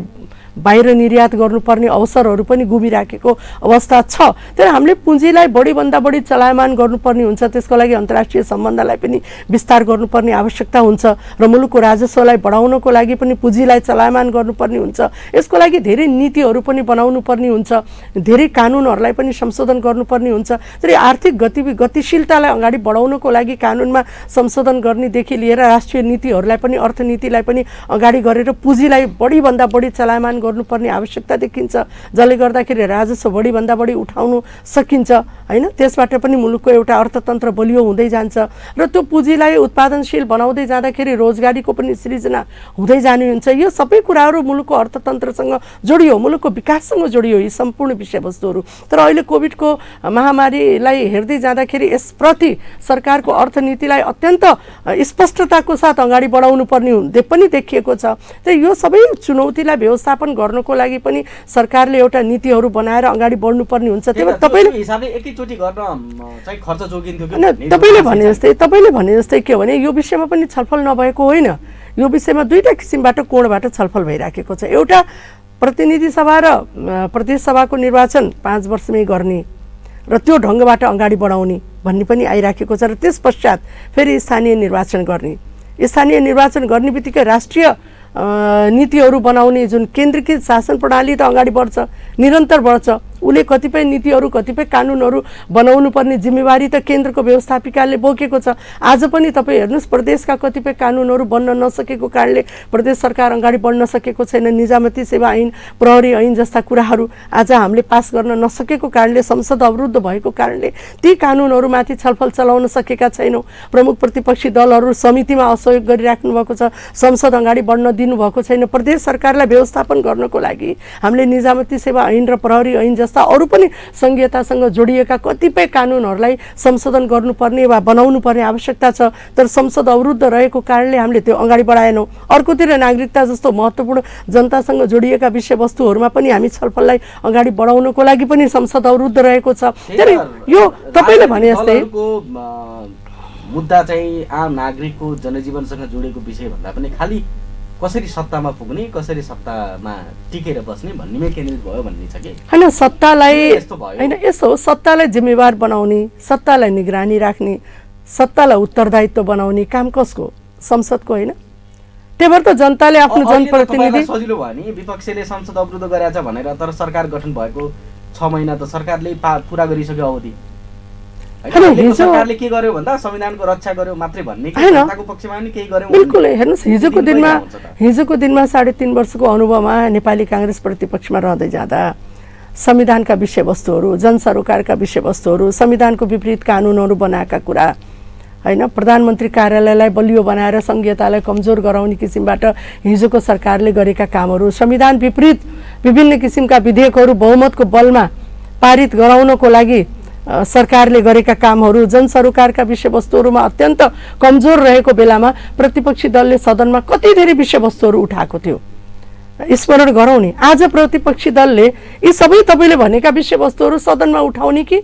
बाहिर निर्यात गर्नुपर्ने अवसरहरू पनि गुमिराखेको अवस्था छ। तर हामीले पुँजीलाई बढीभन्दा बढी चलायमान गर्नुपर्ने हुन्छ, त्यसको लागि अन्तर्राष्ट्रिय सम्बन्धलाई पनि विस्तार गर्नुपर्ने आवश्यकता हुन्छ र मुलुकको राजस्वलाई बढाउनको लागि पनि पुँजीलाई चलायमान गर्नुपर्ने हुन्छ। यसको लागि धेरै नीतिहरू पनि बनाउनु पर्ने हुन्छ, धेरै कानुनहरूलाई पनि संशोधन गर्नुपर्ने हुन्छ। तर आर्थिक गतिशीलतालाई अगाडि बढाउनको लागि कानुनमा संशोधन गर्नेदेखि लिएर राष्ट्रिय नीतिहरूलाई पनि, अर्थनीतिलाई पनि अगाडि गरेर पुँजीलाई बढीभन्दा बढी चलायमान गर्नुपर्ने आवश्यकता देखिन्छ, जसले गर्दाखेरि राजस्व बढीभन्दा बढी उठाउनु सकिन्छ हैन। त्यसबाट पनि मुलुकको एउटा अर्थतन्त्र बलियो हुँदै जान्छ र त्यो पुँजीलाई उत्पादनशील बनाउँदै जाँदाखेरि रोजगारीको पनि सृजना हुँदै जाने हुन्छ। यो सबै कुराहरू मुलुकको अर्थतन्त्रसँग जोडियो, मुलुकको विकाससँग जोडियो यी सम्पूर्ण विषयवस्तुहरू। तर अहिले कोभिडको महामारीलाई हेर्दै जाँदाखेरि यसप्रति सरकारको अर्थनीतिलाई अत्यन्त स्पष्टताको साथ अगाडि बढाउनु पर्ने पनि देखिएको छ। त यो सबै चुनौतीलाई व्यवस्थापन गर्नको लागि पनि सरकारले एउटा नीतिहरू बनाएर अगाडि बढ्नुपर्ने हुन्छ। त्यही भएर तपाईँले हिसाबले एकैचोटि गर्न चाहिँ खर्च जोगिन्थ्यो कि? तपाईँले भने जस्तै के हो भने यो विषयमा पनि छलफल नभएको होइन। यो विषयमा दुईटा किसिमबाट कोणबाट छलफल भइराखेको छ। एउटा प्रतिनिधि सभा र प्रदेश सभाको निर्वाचन 5 वर्षमै गर्ने र त्यो ढङ्गबाट अगाडि बढाउने भन्ने पनि आइराखेको छ र त्यस पश्चात फेरि स्थानीय निर्वाचन गर्ने। स्थानीय निर्वाचन गर्ने बित्तिकै राष्ट्रिय नीतिहरू बनाउने जुन केन्द्रीकृत शासन प्रणाली त अगाडि बढ्छ, निरन्तर बढ्छ। उसले कतिपय नीतिहरू, कतिपय कानुनहरू बनाउनु पर्ने जिम्मेवारी त केन्द्रको व्यवस्थापिकाले बोकेको छ। आज पनि तपाईँ हेर्नुहोस्, प्रदेशका कतिपय कानुनहरू बन्न नसकेको कारणले प्रदेश सरकार अगाडि बढ्न सकेको छैन। निजामती सेवा ऐन, प्रहरी ऐन जस्ता कुराहरू आज हामीले पास गर्न नसकेको कारणले, संसद अवरुद्ध भएको कारणले ती कानुनहरूमाथि छलफल चलाउन सकेका छैनौँ। प्रमुख प्रतिपक्षी दलहरू समितिमा असहयोग गरिराख्नु भएको छ, संसद अगाडि बढ्न दिनुभएको छैन। प्रदेश सरकारलाई व्यवस्थापन गर्नको लागि हामीले निजामती सेवा ऐन र प्रहरी ऐन जस्ता अरू पनि संघीयतासँग जोडिएका कतिपय कानुनहरूलाई संशोधन गर्नुपर्ने वा बनाउनु पर्ने आवश्यकता छ। तर संसद अवरुद्ध रहेको कारणले हामीले त्यो अगाडि बढाएनौँ। अर्कोतिर नागरिकता जस्तो महत्त्वपूर्ण जनतासँग जोडिएका विषयवस्तुहरूमा पनि हामी छलफललाई अगाडि बढाउनको लागि पनि संसद अवरुद्ध रहेको छ। तर यो तपाईँले भने जस्तै मुद्दा चाहिँ आम नागरिकको जनजीवनसँग जोडिएको विषय भन्दा पनि खालि कसरी सत्तामा पुग्ने, कसरी सत्तामा टिकेर बस्ने भन्नेमै केन्द्रित भयो भन्ने छ कि हैन? सत्तालाई हैन, यसो सत्तालाई जिम्मेवार बनाउने, सत्तालाई निगरानी राख्ने, सत्तालाई उत्तरदायित्व बनाउने काम कसको? संसदको होइन? त्यही भएर त जनताले आफ्नो जनप्रतिनिधि सजिलो भयो नि विपक्षले संसद अवरुद्ध गरेछ भनेर। तर सरकार गठन भएको 6 महिना त सरकारले पुरा गरिसक्यो अवधि। सरकारले के गर्यो भन्दा संविधानको रक्षा गर्यो मात्रै भन्ने कि जनताको पक्षमा नि केही गर्यो बिल्कुल हेर्नुस् हिजोको दिनमा 3.5 वर्षको अनुभवमा नेपाली कांग्रेस प्रतिपक्षमा रहँदै जाँदा संविधानका विषयवस्तुहरू जनसरोकारका विषयवस्तुहरू संविधानको विपरीत कानुनहरू बनाएका कुरा हैन प्रधानमन्त्री कार्यालयलाई बलियो बनाएर संघीयतालाई कमजोर गराउने किसिमबाट हिजोको सरकारले गरेका कामहरू संविधान विपरीत विभिन्न किसिमका विधेयकहरू बहुमतको बलमा पारित गराउनको लागि सरकारले गरेका कामहरू जनसरोकारका विषयवस्तुहरूमा अत्यन्त कमजोर रहेको बेलामा प्रतिपक्षी दलले सदनमा कति धेरै विषयवस्तुहरू उठाएको थियो स्मरण गरौँ नि। आज प्रतिपक्षी दलले यी सबै तपाईले भनेका विषयवस्तुहरू सदनमा उठाउने कि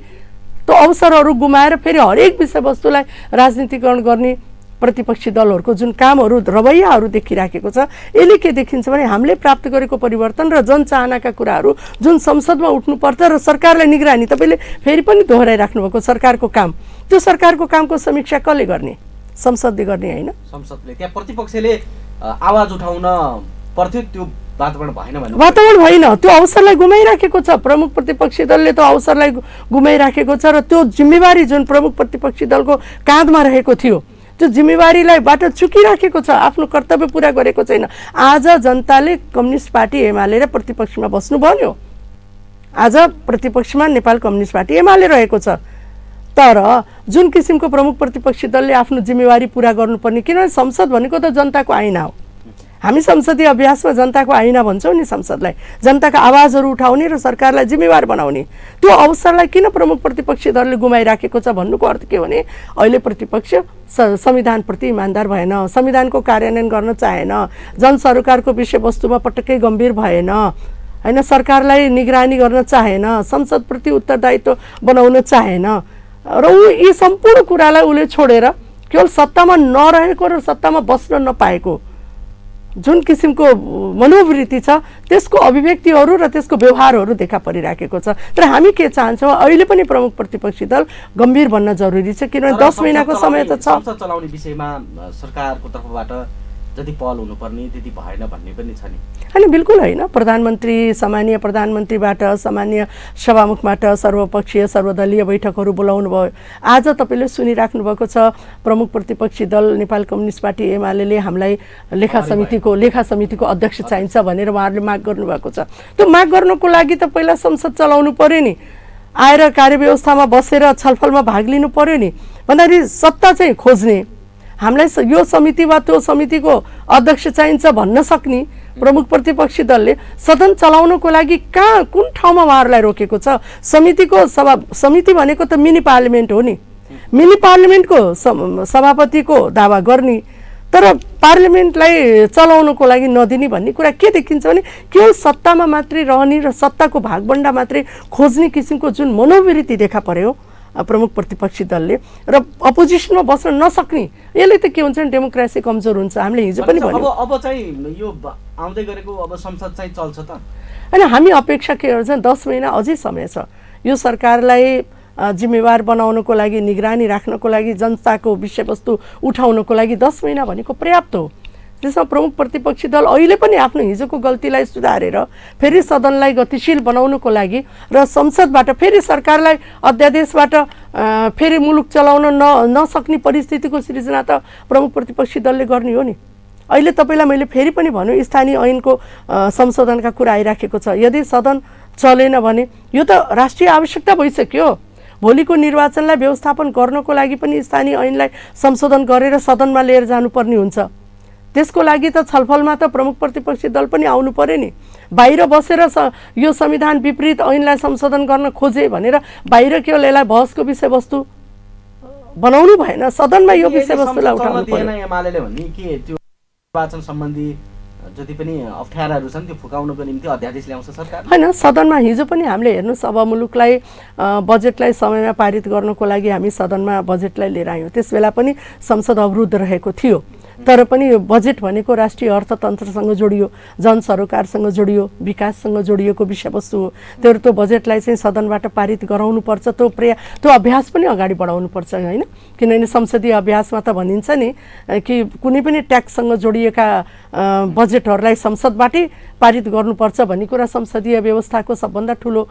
त्यो अवसरहरू गुमाएर फेरि हरेक विषयवस्तुलाई राजनीतिकरण गर्ने प्रतिपक्षी दलहरूको जुन कामहरू रवैयाहरू देखिराखेको छ यसले के देखिन्छ भने हामीले प्राप्त गरेको परिवर्तन र जनचाहनाका कुराहरू जुन संसदमा उठ्नुपर्छ र सरकारलाई निगरानी तपाईले फेरि पनि दोहोऱ्याइराख्नु भएको सरकारको काम त्यो सरकारको कामको समीक्षा कसले गर्ने संसदले गर्ने हैन संसदले त्यहाँ प्रतिपक्षले आवाज उठाउन पर्थ्यो त्यो वातावरण भएन त्यो अवसरलाई गुमाइराखेको छ प्रमुख प्रतिपक्षी दलले त्यो अवसरलाई गुमाइराखेको छ र त्यो जिम्मेवारी जुन प्रमुख प्रतिपक्षी दलको काँधमा रहेको थियो त्यो जिम्मेवारीलाई बाट चुकिराखेको छ आफ्नो कर्तव्य पूरा गरेको छैन। आज जनताले कम्युनिस्ट पार्टी एमाले र प्रतिपक्षमा बस्नु भन्यो आज प्रतिपक्षमा नेपाल कम्युनिस्ट पार्टी एमाले रहेको छ तर जुन किसिमको प्रमुख प्रतिपक्षी दलले आफ्नो जिम्मेवारी पूरा गर्नुपर्ने किनभने संसद भनेको त जनताको आइना हो हामी संसदीय अभ्यासमा जनताको आइना भन्छौँ नि संसदलाई जनताका आवाजहरू उठाउने र सरकारलाई जिम्मेवार बनाउने त्यो अवसरलाई किन प्रमुख प्रतिपक्षी दलले गुमाइराखेको छ भन्नुको अर्थ के भने अहिले प्रतिपक्ष संविधानप्रति इमान्दार भएन संविधानको कार्यान्वयन गर्न चाहेन जनसरोकारको विषयवस्तुमा पटक्कै गम्भीर भएन हैन सरकारलाई निगरानी गर्न चाहेन संसदप्रति उत्तरदायित्व बनाउन चाहेन र यी सम्पूर्ण कुरालाई उले छोडेर केवल सत्तामा नरहेको र सत्तामा बस्न नपाएको जुन किसिमको मनोवृत्ति छ त्यसको अभिव्यक्तिहरू र त्यसको व्यवहारहरू देखा परिराखेको छ। तर हामी के चाहन्छौँ अहिले पनि प्रमुख प्रतिपक्षी दल गम्भीर बन्न जरुरी छ किनभने 10 महिनाको समय त छ। संसद चलाउने विषयमा सरकारको तर्फबाट जति पहल हुनुपर्ने त्यति भएन भन्ने पनि छ नि हैन बिल्कुल हैन प्रधानमन्त्री सामान्य प्रधानमन्त्रीबाट सामान्य सभामुखबाट सर्वपक्षीय सर्वदलीय बैठकहरू बोलाउनु भयो। आज तपाईले सुनिराख्नु भएको छ प्रमुख प्रतिपक्षी दल नेपाल कम्युनिस्ट पार्टी एमालेले हामीलाई लेखा समितिको अध्यक्ष चाहिन्छ भनेर उहाँहरूले माग गर्नुभएको छ। त्यो माग गर्नको लागि त पहिला संसद चलाउनु पर्यो नि आएर कार्यव्यवस्थामा बसेर छलफलमा भाग लिनु पर्यो नि भन्दाखेरि सत्ता चाहिँ खोज्ने हामीलाई यो समिति वा त्यो समितिको अध्यक्ष चाहिन्छ भन्न सक्ने प्रमुख प्रतिपक्षी दलले सदन चलाउनको लागि कुन ठाउँमा उहाँहरूलाई रोकेको छ। समिति भनेको त मिनी पार्लिमेन्ट हो नि मिनी पार्लिमेन्टको सभापतिको दावा गर्ने तर पार्लिमेन्टलाई चलाउनको लागि नदिने भन्ने कुरा के देखिन्छ भने केवल सत्तामा मात्रै रहने र सत्ताको भागबण्डा मात्रै खोज्ने किसिमको जुन मनोवृत्ति देखा पर्यो प्रमुख प्रतिपक्षी दलले र अपोजिसनमा बस्न नसक्ने यसले त के हुन्छ भने डेमोक्रेसी कमजोर हुन्छ। हामीले हिजो पनि भन्यौं अब चाहिँ यो आउँदै गरेको अब संसद चाहिँ चल्छ त हैन हामी अपेक्षा के गर्छौं 10 महिना अझै समय छ यो सरकारलाई जिम्मेवार बनाउनको लागि निगरानी राख्नको लागि जनताको विषयवस्तु उठाउनको लागि 10 महिना भनेको पर्याप्त हो। त्यसमा प्रमुख प्रतिपक्षी दल अहिले पनि आफ्नो हिजोको गल्तीलाई सुधारेर फेरि सदनलाई गतिशील बनाउनको लागि र संसदबाट फेरि सरकारलाई अध्यादेशबाट फेरि मुलुक चलाउन नसक्ने परिस्थितिको सृजना त प्रमुख प्रतिपक्षी दलले गर्ने हो नि। अहिले तपाईलाई मैले फेरि पनि भन्नु स्थानीय ऐनको संशोधनका कुरा आइराखेको छ यदि सदन चलेन भने यो त राष्ट्रिय आवश्यकता भइसक्यो। भोलिको निर्वाचनलाई व्यवस्थापन गर्नको लागि पनि स्थानीय ऐनलाई संशोधन गरेर सदनमा लिएर जानुपर्ने हुन्छ। त्यसको लागि त छलफलमा त प्रमुख प्रतिपक्षी दल पनि आउनु पर्यो नि। बाहिर बसेर यो संविधान विपरीत ऐनलाई संशोधन गर्न खोजे भनेर बाहिर केवल यसलाई बहसको विषयवस्तु बनाउनु भएन सदनमा यो विषयवस्तुलाई उठाउनु पर्यो। एमालेले भन्ने के त्यो निर्वाचन सम्बन्धी जति पनि अप्ठ्याराहरू छन् त्यो फुकाउनको निम्ति अध्यादेश ल्याउँछ सरकार हैन। सदनमा हिजो पनि हामीले हेर्नुस् अब मुलुकलाई बजेटलाई समयमा पारित गर्नको लागि हामी सदनमा बजेटलाई लिएर आयौं। त्यसबेला पनि संसद अवरुद्ध रहेको थियो तर पनि बजेट भनेको राष्ट्रिय अर्थतन्त्रसँग जोडियो, जनसरोकारसँग जोडियो, विकाससँग जोडिएको विषयवस्तु हो। त्यो बजेटलाई चाहिँ सदनबाट पारित गराउनुपर्छ, त्यो अभ्यास पनि अगाडि बढाउनुपर्छ होइन। किनभने संसदीय अभ्यासमा त भनिन्छ नि कि कुनै पनि ट्याक्ससँग जोडिएका बजेटहरूलाई संसदबाटै पारित गर्नुपर्छ भन्ने कुरा संसदीय व्यवस्थाको सबभन्दा ठुलो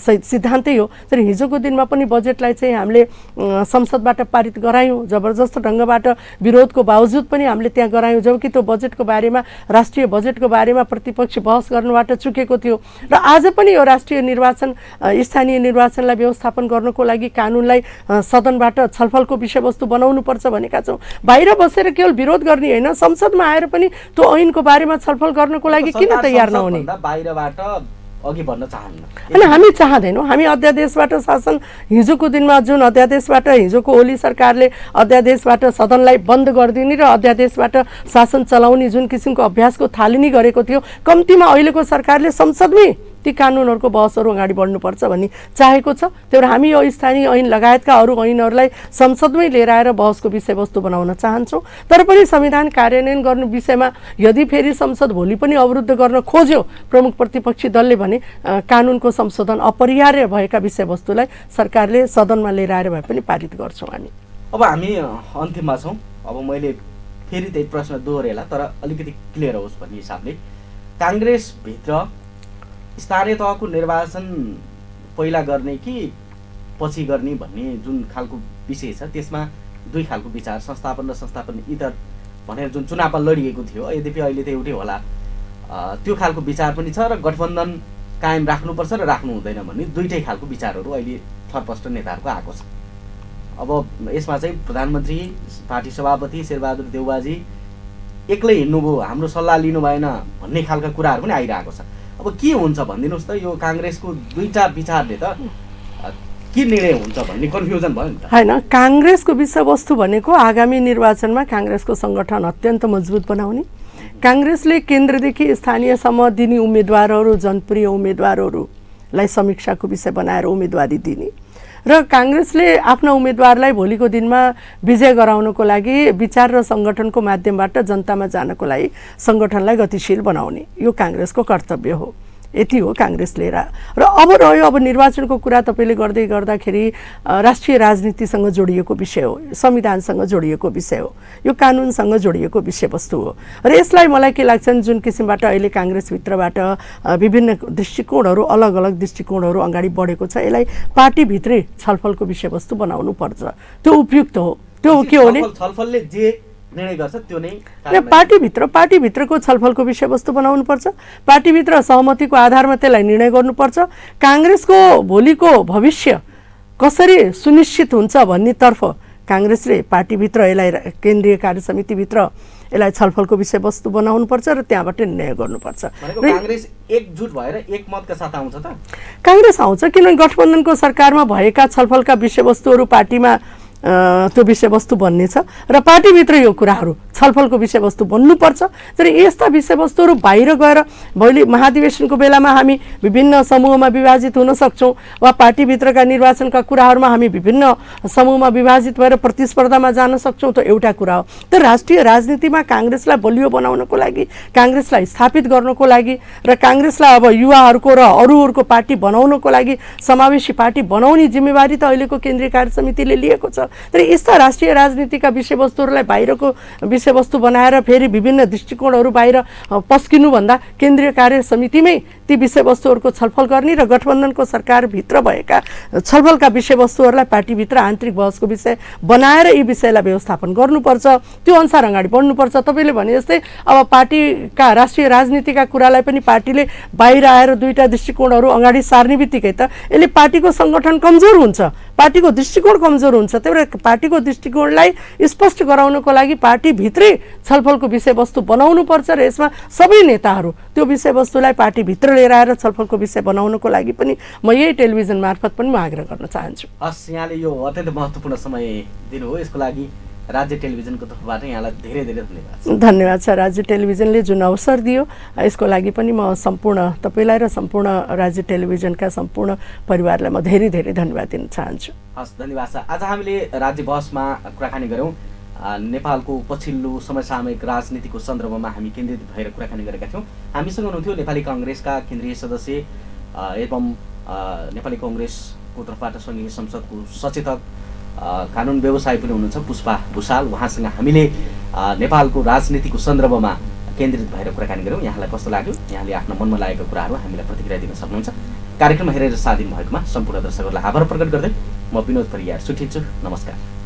सिद्धान्तै हो। तर हिजोको दिनमा पनि बजेटलाई चाहिँ हामीले संसदबाट पारित गरायौँ, जबरजस्त ढङ्गबाट विरोधको बावजुद पनि हामीले त्यहाँ गरायौँ, जबकि त्यो बजेटको बारेमा, राष्ट्रिय बजेटको बारेमा प्रतिपक्ष बहस गर्नुबाट चुकेको थियो। र आज पनि यो राष्ट्रिय निर्वाचन, स्थानीय निर्वाचनलाई व्यवस्थापन गर्नको लागि कानुनलाई सदनबाट छलफलको विषयवस्तु बनाउनुपर्छ भनेका छौँ। बाहिर बसेर केवल विरोध गर्ने होइन, संसदमा आएर पनि त्यो ऐनको बारेमा छलफल गर्नको लागि किन तयार नहुने? बाहिरबाट अघि बढ्न चाहन्न होइन, हामी चाहँदैनौँ। हामी अध्यादेशबाट शासन, हिजोको दिनमा जुन अध्यादेशबाट, हिजोको ओली सरकारले अध्यादेशबाट सदनलाई बन्द गरिदिने र अध्यादेशबाट शासन चलाउने जुन किसिमको अभ्यासको थालनी गरेको थियो, कम्तीमा अहिलेको सरकारले संसदमै ती कानुनहरूको बहसहरू अगाडि बढ्नुपर्छ भन्ने चाहेको छ। त्यही भएर हामी यो स्थानीय ऐन लगायतका अरू ऐनहरूलाई संसदमै लिएर आएर बहसको विषयवस्तु बनाउन चाहन्छौँ। तर पनि संविधान कार्यान्वयन गर्ने विषयमा यदि फेरि संसद भोलि पनि अवरुद्ध गर्न खोज्यो प्रमुख प्रतिपक्षी दलले भने कानुनको संशोधन अपरिहार्य भएका विषयवस्तुलाई सरकारले सदनमा लिएर आएर भए पनि पारित गर्छौँ हामी। अब हामी अन्तिममा छौँ। अब मैले फेरि त्यही प्रश्न दोहोरेला तर अलिकति क्लियर होस् भन्ने हिसाबले, काङ्ग्रेसभित्र स्थानीय तहको निर्वाचन पहिला गर्ने कि पछि गर्ने भन्ने जुन खालको विषय छ त्यसमा दुई खालको विचार, संस्थापन र संस्थापन इतर भनेर जुन चुनावमा लडिएको थियो, यद्यपि अहिले त एउटै होला, त्यो खालको विचार पनि छ र गठबन्धन कायम राख्नुपर्छ र राख्नु हुँदैन भन्ने दुईटै खालको विचारहरू अहिले थरपष्ट नेताहरूको आएको छ। अब यसमा चाहिँ प्रधानमन्त्री, पार्टी सभापति शेरबहादुर देउवाजी एक्लै हिँड्नुभयो, हाम्रो सल्लाह लिनु भएन भन्ने खालका कुराहरू पनि आइरहेको छ। अब के हुन्छ भनिदिनुहोस् त, यो काङ्ग्रेसको दुईटा विचारले त के निर्णय हुन्छ भन्ने कन्फ्युजन भयो नि त। होइन, काङ्ग्रेसको विषयवस्तु भनेको आगामी निर्वाचनमा काङ्ग्रेसको सङ्गठन अत्यन्त मजबुत बनाउने, काङ्ग्रेसले केन्द्रदेखि स्थानीयसम्म दिने उम्मेदवारहरू, जनप्रिय उम्मेदवारहरूलाई समीक्षाको विषय बनाएर उम्मेदवारी दिने र काङ्ग्रेसले आफ्ना उम्मेदवारलाई भोलिको दिनमा विजय गराउनको लागि विचार र सङ्गठनको माध्यमबाट जनतामा जानको लागि सङ्गठनलाई गतिशील बनाउने, यो काङ्ग्रेसको कर्तव्य हो। यति हो काङ्ग्रेसले। र अब रह्यो अब निर्वाचनको कुरा, तपाईँले गर्दै गर्दाखेरि राष्ट्रिय राजनीतिसँग जोडिएको विषय हो, संविधानसँग जोडिएको विषय हो, यो कानुनसँग जोडिएको विषयवस्तु हो। र यसलाई मलाई के लाग्छ, जुन किसिमबाट अहिले काङ्ग्रेसभित्रबाट विभिन्न दृष्टिकोणहरू, अलग अलग दृष्टिकोणहरू अगाडि बढेको छ, यसलाई पार्टीभित्रै छलफलको विषयवस्तु बनाउनु पर्छ। त्यो उपयुक्त हो। त्यो के हो भने छलफलले जे निर्णय गर्छ त्यो नै पार्टीभित्रको छलफलको विषयवस्तु बनाउनुपर्छ। पार्टीभित्र सहमतिको आधारमा त्यसलाई निर्णय गर्नुपर्छ। काङ्ग्रेसको भोलिको भविष्य कसरी सुनिश्चित हुन्छ भन्नेतर्फ काङ्ग्रेसले पार्टीभित्र यसलाई, केन्द्रीय कार्य समितिभित्र यसलाई छलफलको विषयवस्तु बनाउनुपर्छ र त्यहाँबाट निर्णय गर्नुपर्छ। काङ्ग्रेस एकजुट भएर एकमतका साथ आउँछ त? काङ्ग्रेस आउँछ, किनभने गठबन्धनको सरकारमा भएका छलफलका विषयवस्तुहरू पार्टीमा त्यो विषयवस्तु बन्नेछ र पार्टीभित्र यो कुराहरू छलफलको विषयवस्तु बन्नुपर्छ। तर यस्ता विषयवस्तुहरू बाहिर गएर भोलि महाधिवेशनको बेलामा हामी विभिन्न समूहमा विभाजित हुन सक्छौँ वा पार्टीभित्रका निर्वाचनका कुराहरूमा हामी विभिन्न समूहमा विभाजित भएर प्रतिस्पर्धामा जान सक्छौँ, त एउटा कुरा हो। तर राष्ट्रिय राजनीतिमा काङ्ग्रेसलाई बलियो बनाउनको लागि, काङ्ग्रेसलाई स्थापित गर्नको लागि र काङ्ग्रेसलाई अब युवाहरूको र अरूहरूको पार्टी बनाउनको लागि समावेशी पार्टी बनाउने जिम्मेवारी त अहिलेको केन्द्रीय कार्य समितिले लिएको छ। तर यस्ता राष्ट्रिय राजनीतिका विषयवस्तुहरूलाई बाहिरको विषयवस्तु बनाएर फेरि विभिन्न दृष्टिकोणहरू बाहिर पस्किनुभन्दा केन्द्रीय कार्य समितिमै ती विषयवस्तुहरूको छलफल गर्ने र गठबन्धनको सरकारभित्र भएका छलफलका विषयवस्तुहरूलाई पार्टीभित्र आन्तरिक बहसको विषय बनाएर यी विषयलाई व्यवस्थापन गर्नुपर्छ। त्यो अनुसार अगाडि बढ्नुपर्छ। तपाईँले भने जस्तै अब पार्टीका राष्ट्रिय राजनीतिका कुरालाई पनि पार्टीले बाहिर आएर दुईटा दृष्टिकोणहरू अगाडि सार्ने बित्तिकै त यसले पार्टीको सङ्गठन कमजोर हुन्छ, पार्टीको दृष्टिकोण कमजोर हुन्छ। त्यही भएर पार्टीको दृष्टिकोणलाई स्पष्ट गराउनको लागि पार्टीभित्रै छलफलको विषयवस्तु बनाउनुपर्छ र यसमा सबै नेताहरू त्यो विषयवस्तुलाई पार्टीभित्र लिएर आएर छलफलको विषय बनाउनको लागि पनि म यही टेलिभिजन मार्फत पनि म आग्रह गर्न चाहन्छु। हस्, यहाँले यो अत्यन्त महत्त्वपूर्ण समय दिनु हो, यसको लागि राज्य टेलिभिजनको तर्फबाट यहाँलाई धेरै धेरै धन्यवाद। धन्यवाद छ राज्य टेलिभिजनले जुन अवसर दियो, यसको लागि पनि म सम्पूर्ण तपाईँलाई र सम्पूर्ण राज्य टेलिभिजनका सम्पूर्ण परिवारलाई म धेरै धेरै धन्यवाद दिन चाहन्छु। हस्, धन्यवाद छ। आज हामीले राज्य बहसमा कुराकानी गऱ्यौँ नेपालको पछिल्लो समसामयिक राजनीतिको सन्दर्भमा हामी केन्द्रित भएर कुराकानी गरेका थियौँ। हामीसँग हुनुहुन्थ्यो नेपाली काङ्ग्रेसका केन्द्रीय सदस्य एवं नेपाली काङ्ग्रेसको तर्फबाट सङ्घीय संसदको सचेतक कानुन व्यवसायी पनि हुनुहुन्छ पुष्पा भुषाल। उहाँसँग हामीले नेपालको राजनीतिको सन्दर्भमा केन्द्रित भएर कुराकानी गऱ्यौँ। यहाँलाई कस्तो लाग्यो? यहाँले आफ्नो मनमा लागेका कुराहरू हामीलाई प्रतिक्रिया दिन सक्नुहुन्छ। कार्यक्रम हेरेर साथ दिनुभएकोमा सम्पूर्ण दर्शकहरूलाई आभार प्रकट गर्दै म विनोद परियार छुट्टिन्छु। नमस्कार।